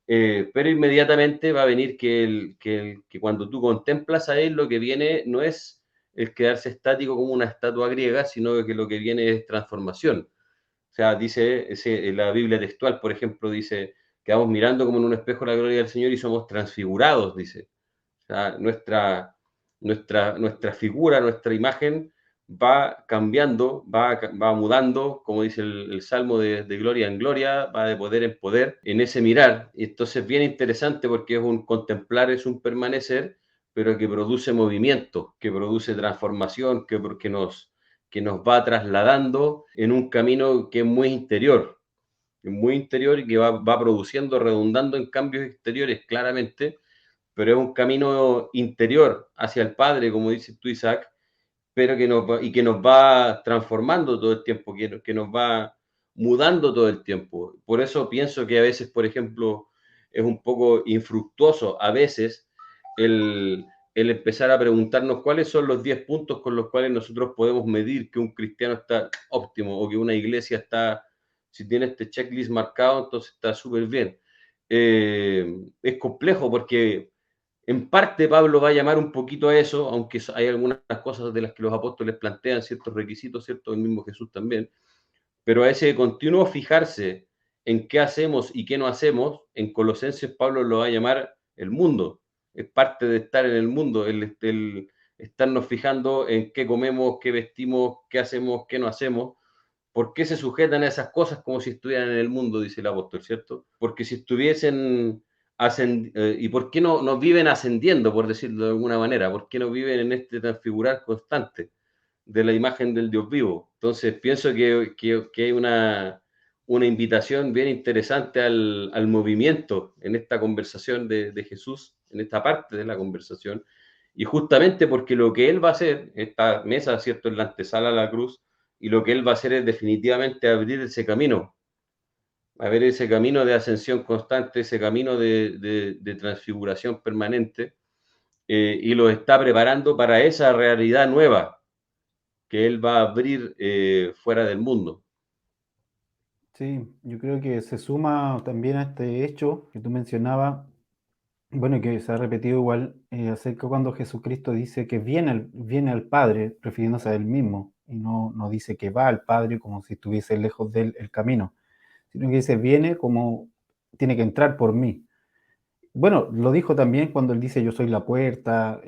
pero inmediatamente va a venir que cuando tú contemplas a Él, lo que viene no es el quedarse estático como una estatua griega, sino que lo que viene es transformación. O sea, dice en la Biblia textual, por ejemplo, dice, quedamos mirando como en un espejo la gloria del Señor y somos transfigurados, dice. O sea, nuestra figura, nuestra imagen va cambiando, va mudando, como dice el Salmo de gloria en gloria, va de poder en poder en ese mirar. Y entonces es bien interesante porque es un contemplar, es un permanecer, pero que produce movimiento, que produce transformación, que nos va trasladando en un camino que es muy interior y que va produciendo, redundando en cambios exteriores claramente, pero es un camino interior hacia el Padre, como dices tú, Isaac, pero que nos va transformando todo el tiempo, que nos va mudando todo el tiempo. Por eso pienso que a veces, por ejemplo, es un poco infructuoso a veces el empezar a preguntarnos cuáles son los 10 puntos con los cuales nosotros podemos medir que un cristiano está óptimo o que una iglesia está, si tiene este checklist marcado, entonces está súper bien. Es complejo porque en parte Pablo va a llamar un poquito a eso, aunque hay algunas cosas de las que los apóstoles plantean ciertos requisitos, ¿cierto? El mismo Jesús también, pero a ese continuo fijarse en qué hacemos y qué no hacemos, en Colosenses Pablo lo va a llamar el mundo. Es parte de estar en el mundo, el estarnos fijando en qué comemos, qué vestimos, qué hacemos, qué no hacemos. ¿Por qué se sujetan a esas cosas como si estuvieran en el mundo? Dice el apóstol, ¿cierto? Porque si estuviesen, ¿y por qué no viven ascendiendo, por decirlo de alguna manera? ¿Por qué no viven en este transfigurar constante de la imagen del Dios vivo? Entonces pienso que hay una invitación bien interesante al movimiento en esta conversación de Jesús, en esta parte de la conversación, y justamente porque lo que Él va a hacer, esta mesa, ¿cierto?, en la antesala a la cruz, y lo que Él va a hacer es definitivamente abrir ese camino, abrir ese camino de ascensión constante, ese camino de transfiguración permanente, y lo está preparando para esa realidad nueva que Él va a abrir fuera del mundo. Sí, yo creo que se suma también a este hecho que tú mencionabas, bueno, que se ha repetido igual, acerca cuando Jesucristo dice que viene al Padre, refiriéndose a Él mismo, y no dice que va al Padre como si estuviese lejos de Él el camino, sino que dice, viene como tiene que entrar por mí. Bueno, lo dijo también cuando Él dice, yo soy la puerta,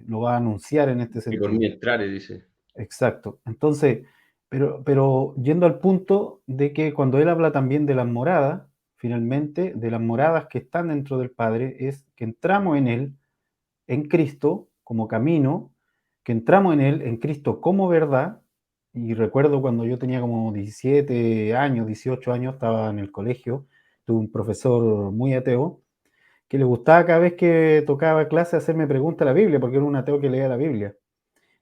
lo va a anunciar en este Y por mí sentido. entrar, dice. Exacto. Entonces, pero yendo al punto de que cuando Él habla también de las moradas, finalmente, de las moradas que están dentro del Padre, es que entramos en Él, en Cristo, como camino, que entramos en Él, en Cristo, como verdad. Y recuerdo cuando yo tenía como 17 años, 18 años, estaba en el colegio, tuve un profesor muy ateo, que le gustaba cada vez que tocaba clase hacerme preguntas a la Biblia, porque era un ateo que leía la Biblia.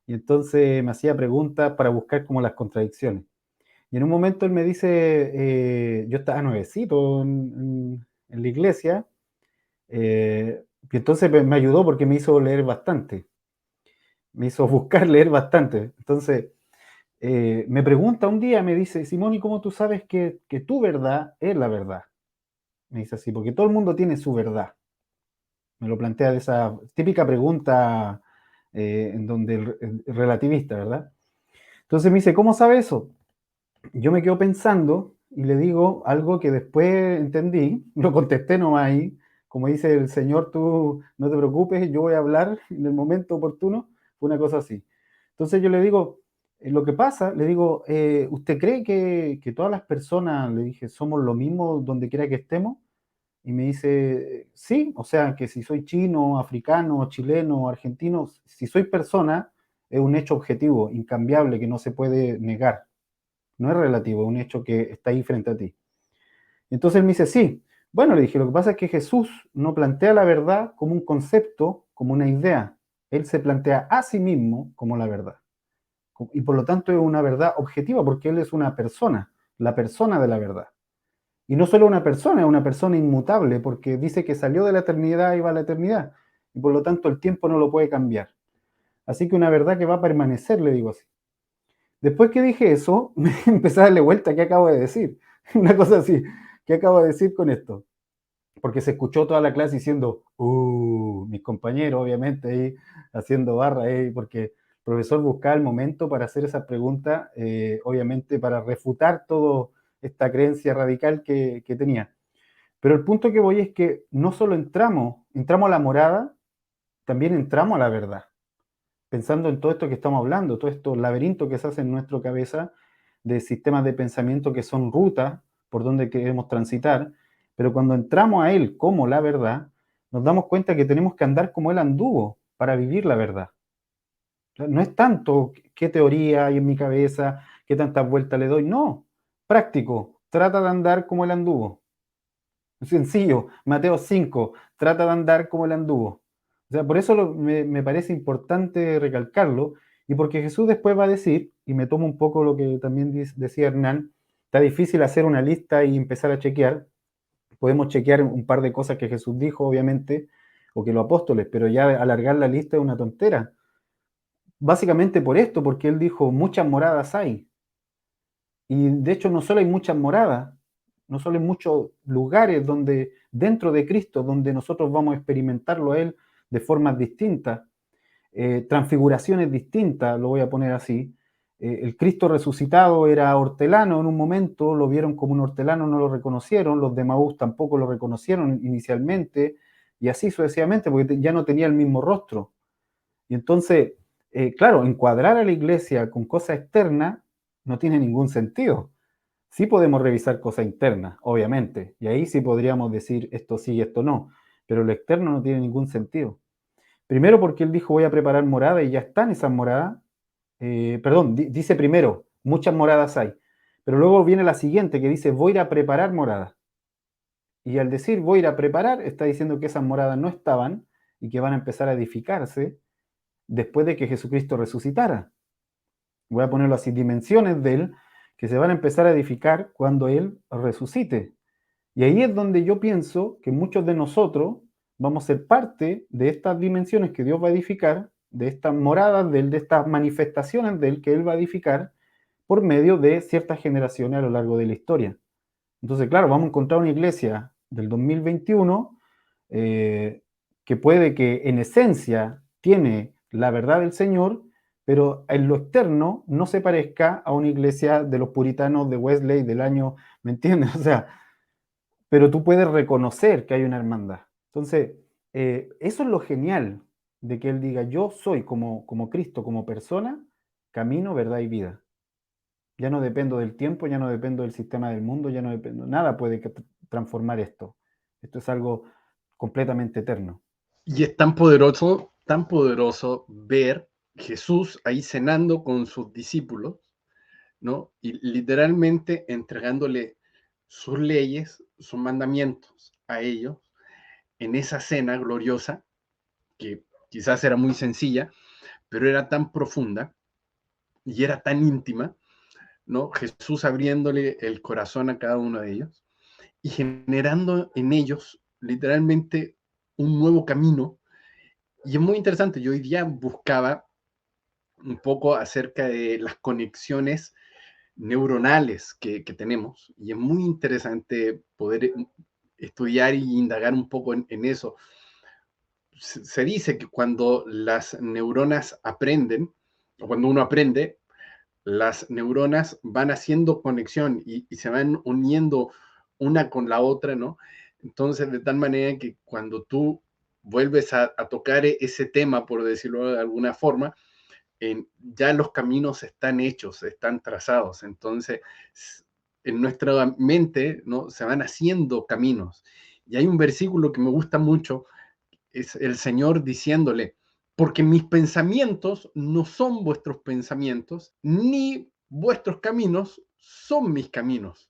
Y entonces me hacía preguntas para buscar como las contradicciones. Y en un momento él me dice, yo estaba nuevecito en la iglesia, y entonces me ayudó porque me hizo leer bastante, me hizo buscar leer bastante. Entonces me pregunta un día, me dice, Simón, ¿y cómo tú sabes que tu verdad es la verdad? Me dice así, porque todo el mundo tiene su verdad. Me lo plantea de esa típica pregunta en donde el relativista, ¿verdad? Entonces me dice, ¿cómo sabe eso? Yo me quedo pensando y le digo algo que después entendí, lo contesté nomás ahí, como dice el Señor, tú no te preocupes, yo voy a hablar en el momento oportuno, fue una cosa así. Entonces yo le digo, lo que pasa, le digo, ¿usted cree que todas las personas, le dije, somos lo mismo donde quiera que estemos? Y me dice, sí, o sea, que si soy chino, africano, chileno, argentino, si soy persona, es un hecho objetivo, incambiable, que no se puede negar. No es relativo, es un hecho que está ahí frente a ti. Entonces él me dice, sí. Bueno, le dije, lo que pasa es que Jesús no plantea la verdad como un concepto, como una idea. Él se plantea a sí mismo como la verdad. Y por lo tanto es una verdad objetiva, porque él es una persona, la persona de la verdad. Y no solo una persona, es una persona inmutable, porque dice que salió de la eternidad y va a la eternidad. Y por lo tanto el tiempo no lo puede cambiar. Así que una verdad que va a permanecer, le digo así. Después que dije eso, me empecé a darle vuelta, ¿qué acabo de decir? Una cosa así, ¿qué acabo de decir con esto? Porque se escuchó toda la clase diciendo, mis compañeros, obviamente, ahí haciendo barra, porque el profesor buscaba el momento para hacer esa pregunta, obviamente para refutar toda esta creencia radical que tenía. Pero el punto que voy es que no solo entramos a la morada, también entramos a la verdad. Pensando en todo esto que estamos hablando, todo esto laberinto que se hace en nuestra cabeza de sistemas de pensamiento que son rutas por donde queremos transitar, pero cuando entramos a él como la verdad, nos damos cuenta que tenemos que andar como él anduvo para vivir la verdad. No es tanto qué teoría hay en mi cabeza, qué tantas vueltas le doy, no, práctico, trata de andar como él anduvo. Sencillo, Mateo 5, trata de andar como él anduvo. O sea, por eso me parece importante recalcarlo, y porque Jesús después va a decir, y me tomo un poco lo que también decía Hernán, está difícil hacer una lista y empezar a chequear. Podemos chequear un par de cosas que Jesús dijo, obviamente, o que los apóstoles, pero ya alargar la lista es una tontera. Básicamente por esto, porque él dijo, muchas moradas hay. Y de hecho no solo hay muchas moradas, no solo hay muchos lugares donde, dentro de Cristo, donde nosotros vamos a experimentarlo a Él de formas distintas, transfiguraciones distintas, lo voy a poner así. El Cristo resucitado era hortelano en un momento, lo vieron como un hortelano, no lo reconocieron, los de Maús tampoco lo reconocieron inicialmente, y así sucesivamente, porque ya no tenía el mismo rostro. Y entonces, claro, encuadrar a la iglesia con cosas externas no tiene ningún sentido. Sí podemos revisar cosas internas, obviamente, y ahí sí podríamos decir esto sí y esto no, pero lo externo no tiene ningún sentido. Primero porque él dijo voy a preparar morada y ya están esas moradas. Perdón, dice primero, muchas moradas hay, pero luego viene la siguiente que dice voy a ir a preparar moradas. Y al decir voy a ir a preparar, está diciendo que esas moradas no estaban y que van a empezar a edificarse después de que Jesucristo resucitara. Voy a ponerlo así, dimensiones de él que se van a empezar a edificar cuando él resucite. Y ahí es donde yo pienso que muchos de nosotros vamos a ser parte de estas dimensiones que Dios va a edificar, de estas moradas de él, de estas manifestaciones de él que él va a edificar por medio de ciertas generaciones a lo largo de la historia. Entonces, claro, vamos a encontrar una iglesia del 2021 que puede que en esencia tiene la verdad del Señor, pero en lo externo no se parezca a una iglesia de los puritanos de Wesley del año, ¿me entiendes? O sea, pero tú puedes reconocer que hay una hermandad. Entonces, eso es lo genial de que Él diga, yo soy como Cristo, como persona, camino, verdad y vida. Ya no dependo del tiempo, ya no dependo del sistema del mundo, ya no dependo, nada puede transformar esto. Esto es algo completamente eterno. Y es tan poderoso ver Jesús ahí cenando con sus discípulos, ¿no? Y literalmente entregándole sus leyes, sus mandamientos a ellos en esa cena gloriosa, que quizás era muy sencilla, pero era tan profunda y era tan íntima, ¿no? Jesús abriéndole el corazón a cada uno de ellos y generando en ellos literalmente un nuevo camino. Y es muy interesante, yo hoy día buscaba un poco acerca de las conexiones neuronales que tenemos y es muy interesante poder estudiar y indagar un poco en eso. Se dice que cuando las neuronas aprenden, o cuando uno aprende, las neuronas van haciendo conexión y se van uniendo una con la otra, ¿no? Entonces, de tal manera que cuando tú vuelves a tocar ese tema, por decirlo de alguna forma, ya los caminos están hechos, están trazados. Entonces, en nuestra mente, ¿no? Se van haciendo caminos. Y hay un versículo que me gusta mucho, es el Señor diciéndole, porque mis pensamientos no son vuestros pensamientos, ni vuestros caminos son mis caminos.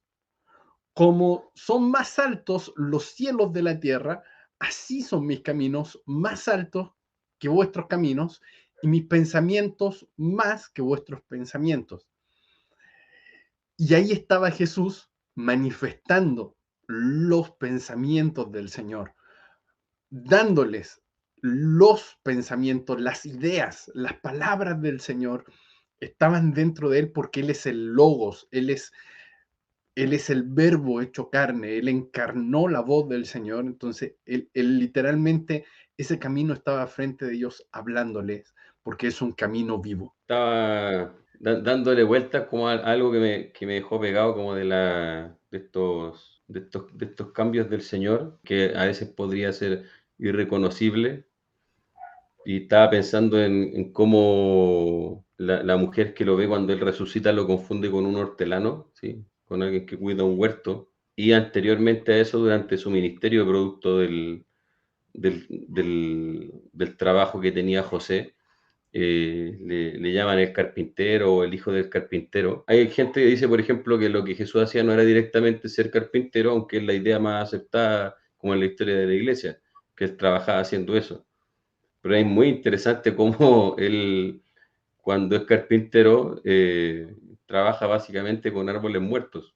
Como son más altos los cielos de la tierra, así son mis caminos más altos que vuestros caminos y mis pensamientos más que vuestros pensamientos. Y ahí estaba Jesús manifestando los pensamientos del Señor, dándoles los pensamientos, las ideas, las palabras del Señor estaban dentro de él porque Él es el Logos, Él es el verbo hecho carne, Él encarnó la voz del Señor, entonces él literalmente, ese camino estaba frente de ellos hablándoles, porque es un camino vivo. Estaba dándole vueltas como a algo que me dejó pegado como de estos cambios del Señor, que a veces podría ser irreconocible. Y estaba pensando en cómo la mujer que lo ve cuando él resucita lo confunde con un hortelano, ¿sí? Con alguien que cuida un huerto. Y anteriormente a eso, durante su ministerio, producto del trabajo que tenía José, le llaman el carpintero o el hijo del carpintero. Hay gente que dice, por ejemplo, que lo que Jesús hacía no era directamente ser carpintero, aunque es la idea más aceptada como en la historia de la iglesia, que él trabajaba haciendo eso. Pero es muy interesante cómo él, cuando es carpintero, trabaja básicamente con árboles muertos.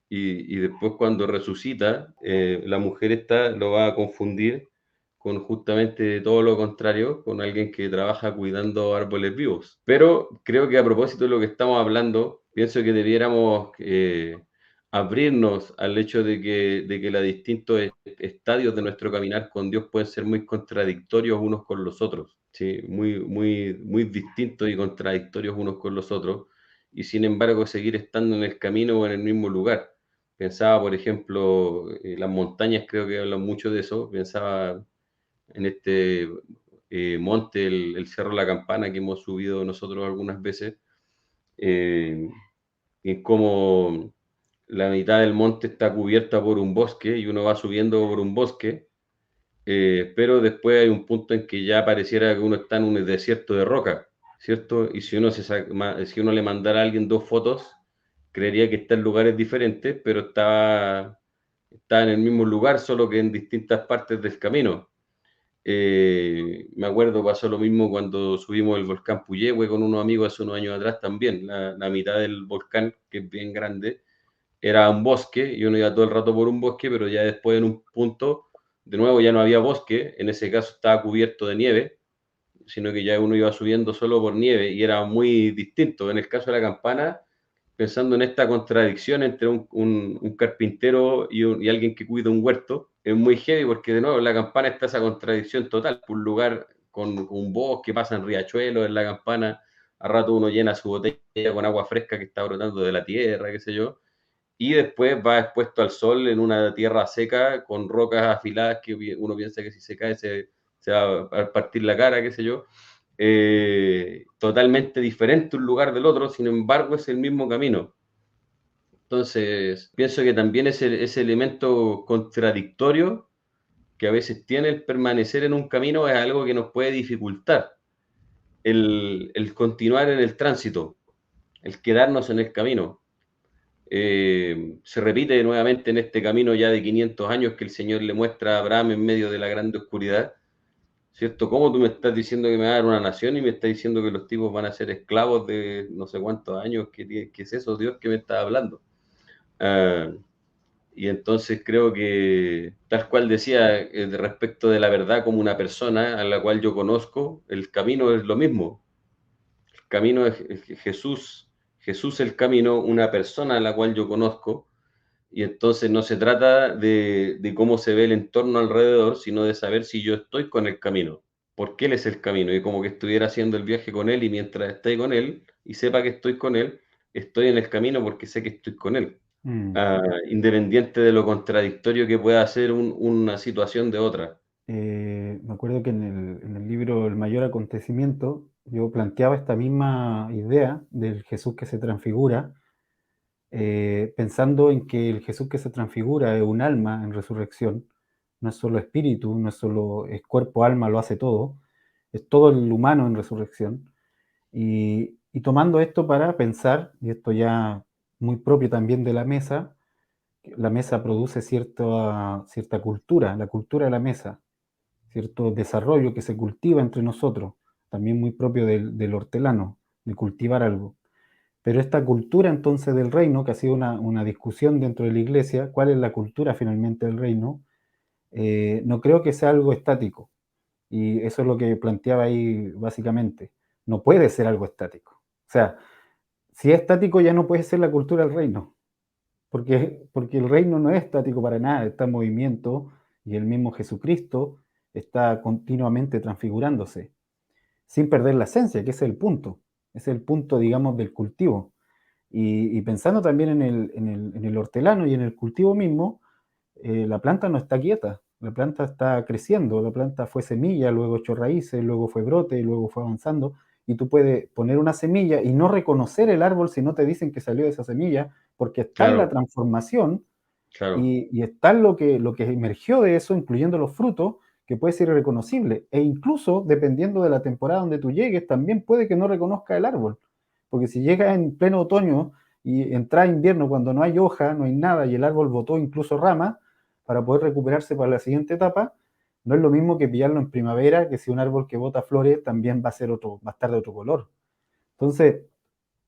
Y después cuando resucita, la mujer esta lo va a confundir con justamente todo lo contrario, con alguien que trabaja cuidando árboles vivos. Pero creo que a propósito de lo que estamos hablando, pienso que debiéramos abrirnos al hecho de que los distintos estadios de nuestro caminar con Dios pueden ser muy contradictorios unos con los otros, ¿sí? Muy distintos y contradictorios unos con los otros, y sin embargo seguir estando en el camino o en el mismo lugar. Pensaba, por ejemplo, las montañas, creo que hablan mucho de eso. Pensaba en este monte, el Cerro La Campana, que hemos subido nosotros algunas veces, y cómo la mitad del monte está cubierta por un bosque y uno va subiendo por un bosque, pero después hay un punto en que ya pareciera que uno está en un desierto de roca, ¿cierto? Y si si uno le mandara a alguien 2 fotos, creería que está en lugares diferentes, pero está en el mismo lugar, solo que en distintas partes del camino. Me acuerdo, pasó lo mismo cuando subimos el volcán Puyehue con unos amigos hace unos años atrás también. La mitad del volcán, que es bien grande, era un bosque y uno iba todo el rato por un bosque, pero ya después en un punto, de nuevo ya no había bosque, en ese caso estaba cubierto de nieve, sino que ya uno iba subiendo solo por nieve y era muy distinto. En el caso de La Campana, pensando en esta contradicción entre un carpintero y alguien que cuida un huerto, es muy heavy porque de nuevo en La Campana está esa contradicción total. Un lugar con un bosque, pasan riachuelos en La Campana, a rato uno llena su botella con agua fresca que está brotando de la tierra, qué sé yo, y después va expuesto al sol en una tierra seca con rocas afiladas que uno piensa que si se cae se va a partir la cara, qué sé yo. Totalmente diferente un lugar del otro, sin embargo es el mismo camino. Entonces, pienso que también ese elemento contradictorio que a veces tiene el permanecer en un camino es algo que nos puede dificultar el continuar en el tránsito, el quedarnos en el camino. Se repite nuevamente en este camino ya de 500 años que el Señor le muestra a Abraham en medio de la grande oscuridad, ¿cierto? ¿Cómo tú me estás diciendo que me va a dar una nación y me estás diciendo que los tipos van a ser esclavos de no sé cuántos años? ¿Qué es eso, Dios, que me está hablando? Ah, y entonces creo que, tal cual decía, respecto de la verdad como una persona a la cual yo conozco, el camino es lo mismo. El camino es Jesús, Jesús el camino, una persona a la cual yo conozco, y entonces no se trata de cómo se ve el entorno alrededor, sino de saber si yo estoy con el camino, porque Él es el camino, y como que estuviera haciendo el viaje con Él, y mientras esté con Él, y sepa que estoy con Él, estoy en el camino porque sé que estoy con Él. Mm. Independiente de lo contradictorio que pueda ser una situación de otra. Me acuerdo que en el libro El mayor acontecimiento yo planteaba esta misma idea del Jesús que se transfigura, pensando en que el Jesús que se transfigura es un alma en resurrección, no es solo espíritu, no es solo es cuerpo, alma, lo hace todo, es todo el humano en resurrección. Y tomando esto para pensar, y esto ya muy propio también de la mesa produce cierta cultura, la cultura de la mesa, cierto desarrollo que se cultiva entre nosotros, también muy propio del hortelano, de cultivar algo. Pero esta cultura entonces del reino, que ha sido una discusión dentro de la iglesia, ¿cuál es la cultura finalmente del reino? No creo que sea algo estático. Y eso es lo que planteaba ahí básicamente. No puede ser algo estático. O sea, si es estático ya no puede ser la cultura del reino, porque el reino no es estático para nada, está en movimiento y el mismo Jesucristo está continuamente transfigurándose, sin perder la esencia, que es el punto, digamos, del cultivo. Y pensando también en el hortelano y en el cultivo mismo, la planta no está quieta, la planta está creciendo, la planta fue semilla, luego echó raíces, luego fue brote, y luego fue avanzando, y tú puedes poner una semilla y no reconocer el árbol si no te dicen que salió de esa semilla, porque está en la Claro, transformación claro, y está en lo que emergió de eso, incluyendo los frutos, que puede ser irreconocible. E incluso, dependiendo de la temporada donde tú llegues, también puede que no reconozca el árbol. Porque si llegas en pleno otoño y entras invierno cuando no hay hoja, no hay nada, y el árbol botó incluso ramas para poder recuperarse para la siguiente etapa, no es lo mismo que pillarlo en primavera, que si un árbol que bota flores también va a ser otro, va a estar de otro color. Entonces,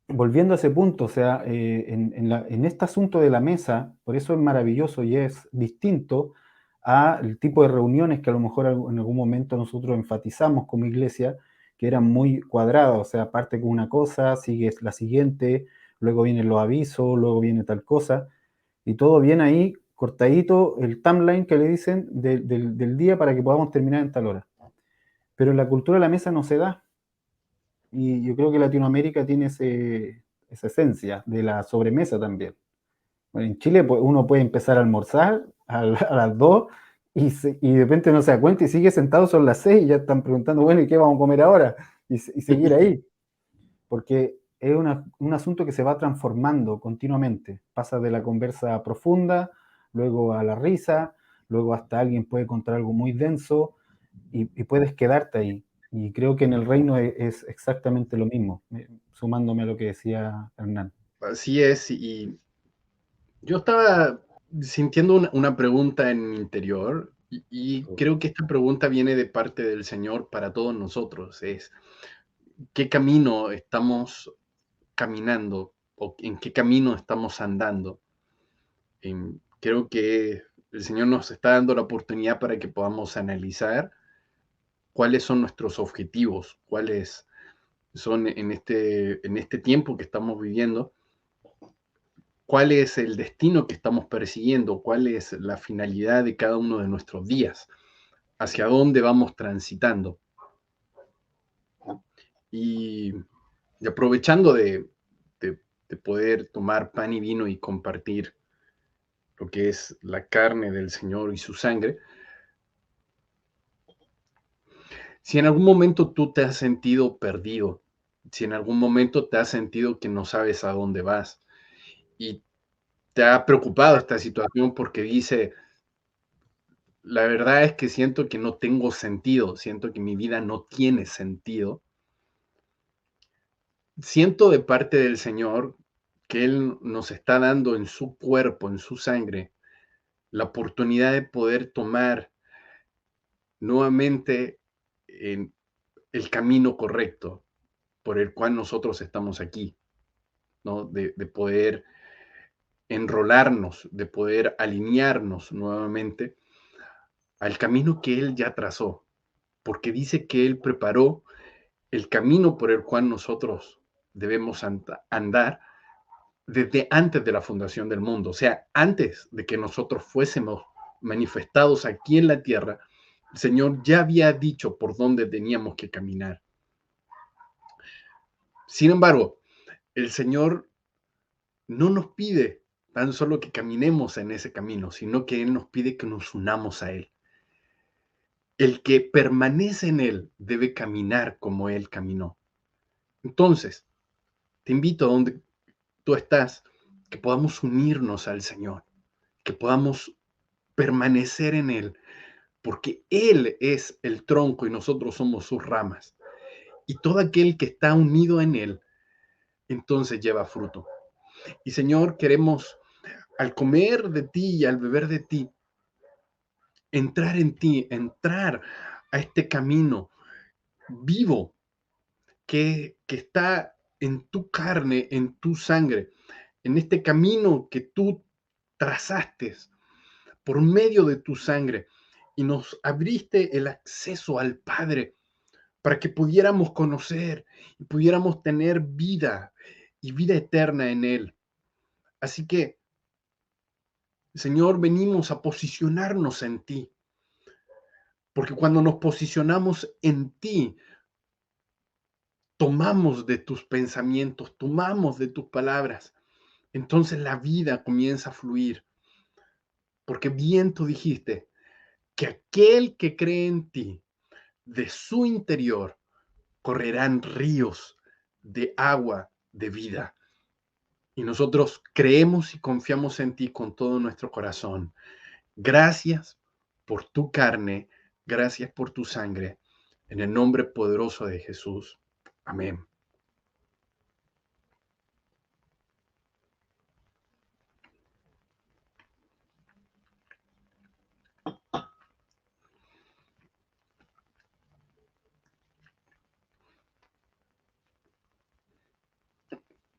volviendo a ese punto, o sea, en este asunto de la mesa, por eso es maravilloso y es distinto al tipo de reuniones que a lo mejor en algún momento nosotros enfatizamos como iglesia, que eran muy cuadradas, o sea, parte con una cosa, sigue la siguiente, luego vienen los avisos, luego viene tal cosa, y todo viene ahí cortadito, el timeline que le dicen del día para que podamos terminar en tal hora. Pero en la cultura de la mesa no se da, y yo creo que Latinoamérica tiene esa esencia de la sobremesa también. Bueno, en Chile pues, uno puede empezar a almorzar a las 2 y de repente no se da cuenta y sigue sentado, son las 6 y ya están preguntando, bueno, ¿y qué vamos a comer ahora? Y seguir ahí, porque es un asunto que se va transformando continuamente. Pasa de la conversa profunda, luego a la risa, luego hasta alguien puede contar algo muy denso y puedes quedarte ahí. Y creo que en el reino es exactamente lo mismo, sumándome a lo que decía Hernán. Así es, y yo estaba sintiendo una pregunta en mi interior y creo que esta pregunta viene de parte del Señor para todos nosotros. Es, ¿qué camino estamos caminando o en qué camino estamos andando? Creo que el Señor nos está dando la oportunidad para que podamos analizar cuáles son nuestros objetivos, cuáles son en este tiempo que estamos viviendo, cuál es el destino que estamos persiguiendo, cuál es la finalidad de cada uno de nuestros días, hacia dónde vamos transitando. Y, y aprovechando de poder tomar pan y vino y compartir lo que es la carne del Señor y su sangre, si en algún momento tú te has sentido perdido, si en algún momento te has sentido que no sabes a dónde vas y te ha preocupado esta situación porque dice, la verdad es que siento que no tengo sentido, siento que mi vida no tiene sentido. Siento de parte del Señor que Él nos está dando en su cuerpo, en su sangre, la oportunidad de poder tomar nuevamente en el camino correcto por el cual nosotros estamos aquí, ¿no? De poder enrolarnos, de poder alinearnos nuevamente al camino que Él ya trazó, porque dice que Él preparó el camino por el cual nosotros debemos andar desde antes de la fundación del mundo, o sea, antes de que nosotros fuésemos manifestados aquí en la tierra, el Señor ya había dicho por dónde teníamos que caminar. Sin embargo, el Señor no nos pide tan solo que caminemos en ese camino, sino que Él nos pide que nos unamos a Él. El que permanece en Él debe caminar como Él caminó. Entonces, te invito a donde tú estás, que podamos unirnos al Señor, que podamos permanecer en Él, porque Él es el tronco y nosotros somos sus ramas. Y todo aquel que está unido en Él, entonces lleva fruto. Y Señor, queremos, al comer de ti y al beber de ti, entrar en ti, entrar a este camino vivo que está en tu carne, en tu sangre, en este camino que tú trazaste por medio de tu sangre y nos abriste el acceso al Padre para que pudiéramos conocer y pudiéramos tener vida y vida eterna en Él. Así que, Señor, venimos a posicionarnos en ti, porque cuando nos posicionamos en ti, tomamos de tus pensamientos, tomamos de tus palabras, entonces la vida comienza a fluir, porque bien tú dijiste que aquel que cree en ti, de su interior correrán ríos de agua de vida. Y nosotros creemos y confiamos en ti con todo nuestro corazón. Gracias por tu carne, gracias por tu sangre, en el nombre poderoso de Jesús. Amén.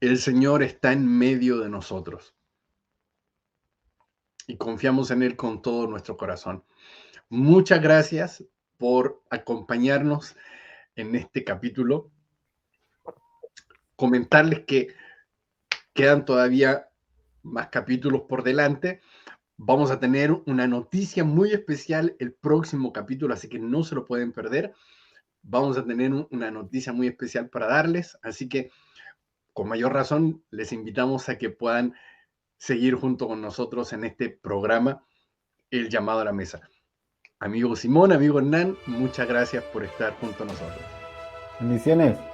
El Señor está en medio de nosotros y confiamos en Él con todo nuestro corazón. Muchas gracias por acompañarnos en este capítulo. Comentarles que quedan todavía más capítulos por delante. Vamos a tener una noticia muy especial el próximo capítulo, así que no se lo pueden perder. Vamos a tener una noticia muy especial para darles, así que con mayor razón les invitamos a que puedan seguir junto con nosotros en este programa, El Llamado a la Mesa. Amigo Simón, amigo Hernán, muchas gracias por estar junto a nosotros. Bendiciones.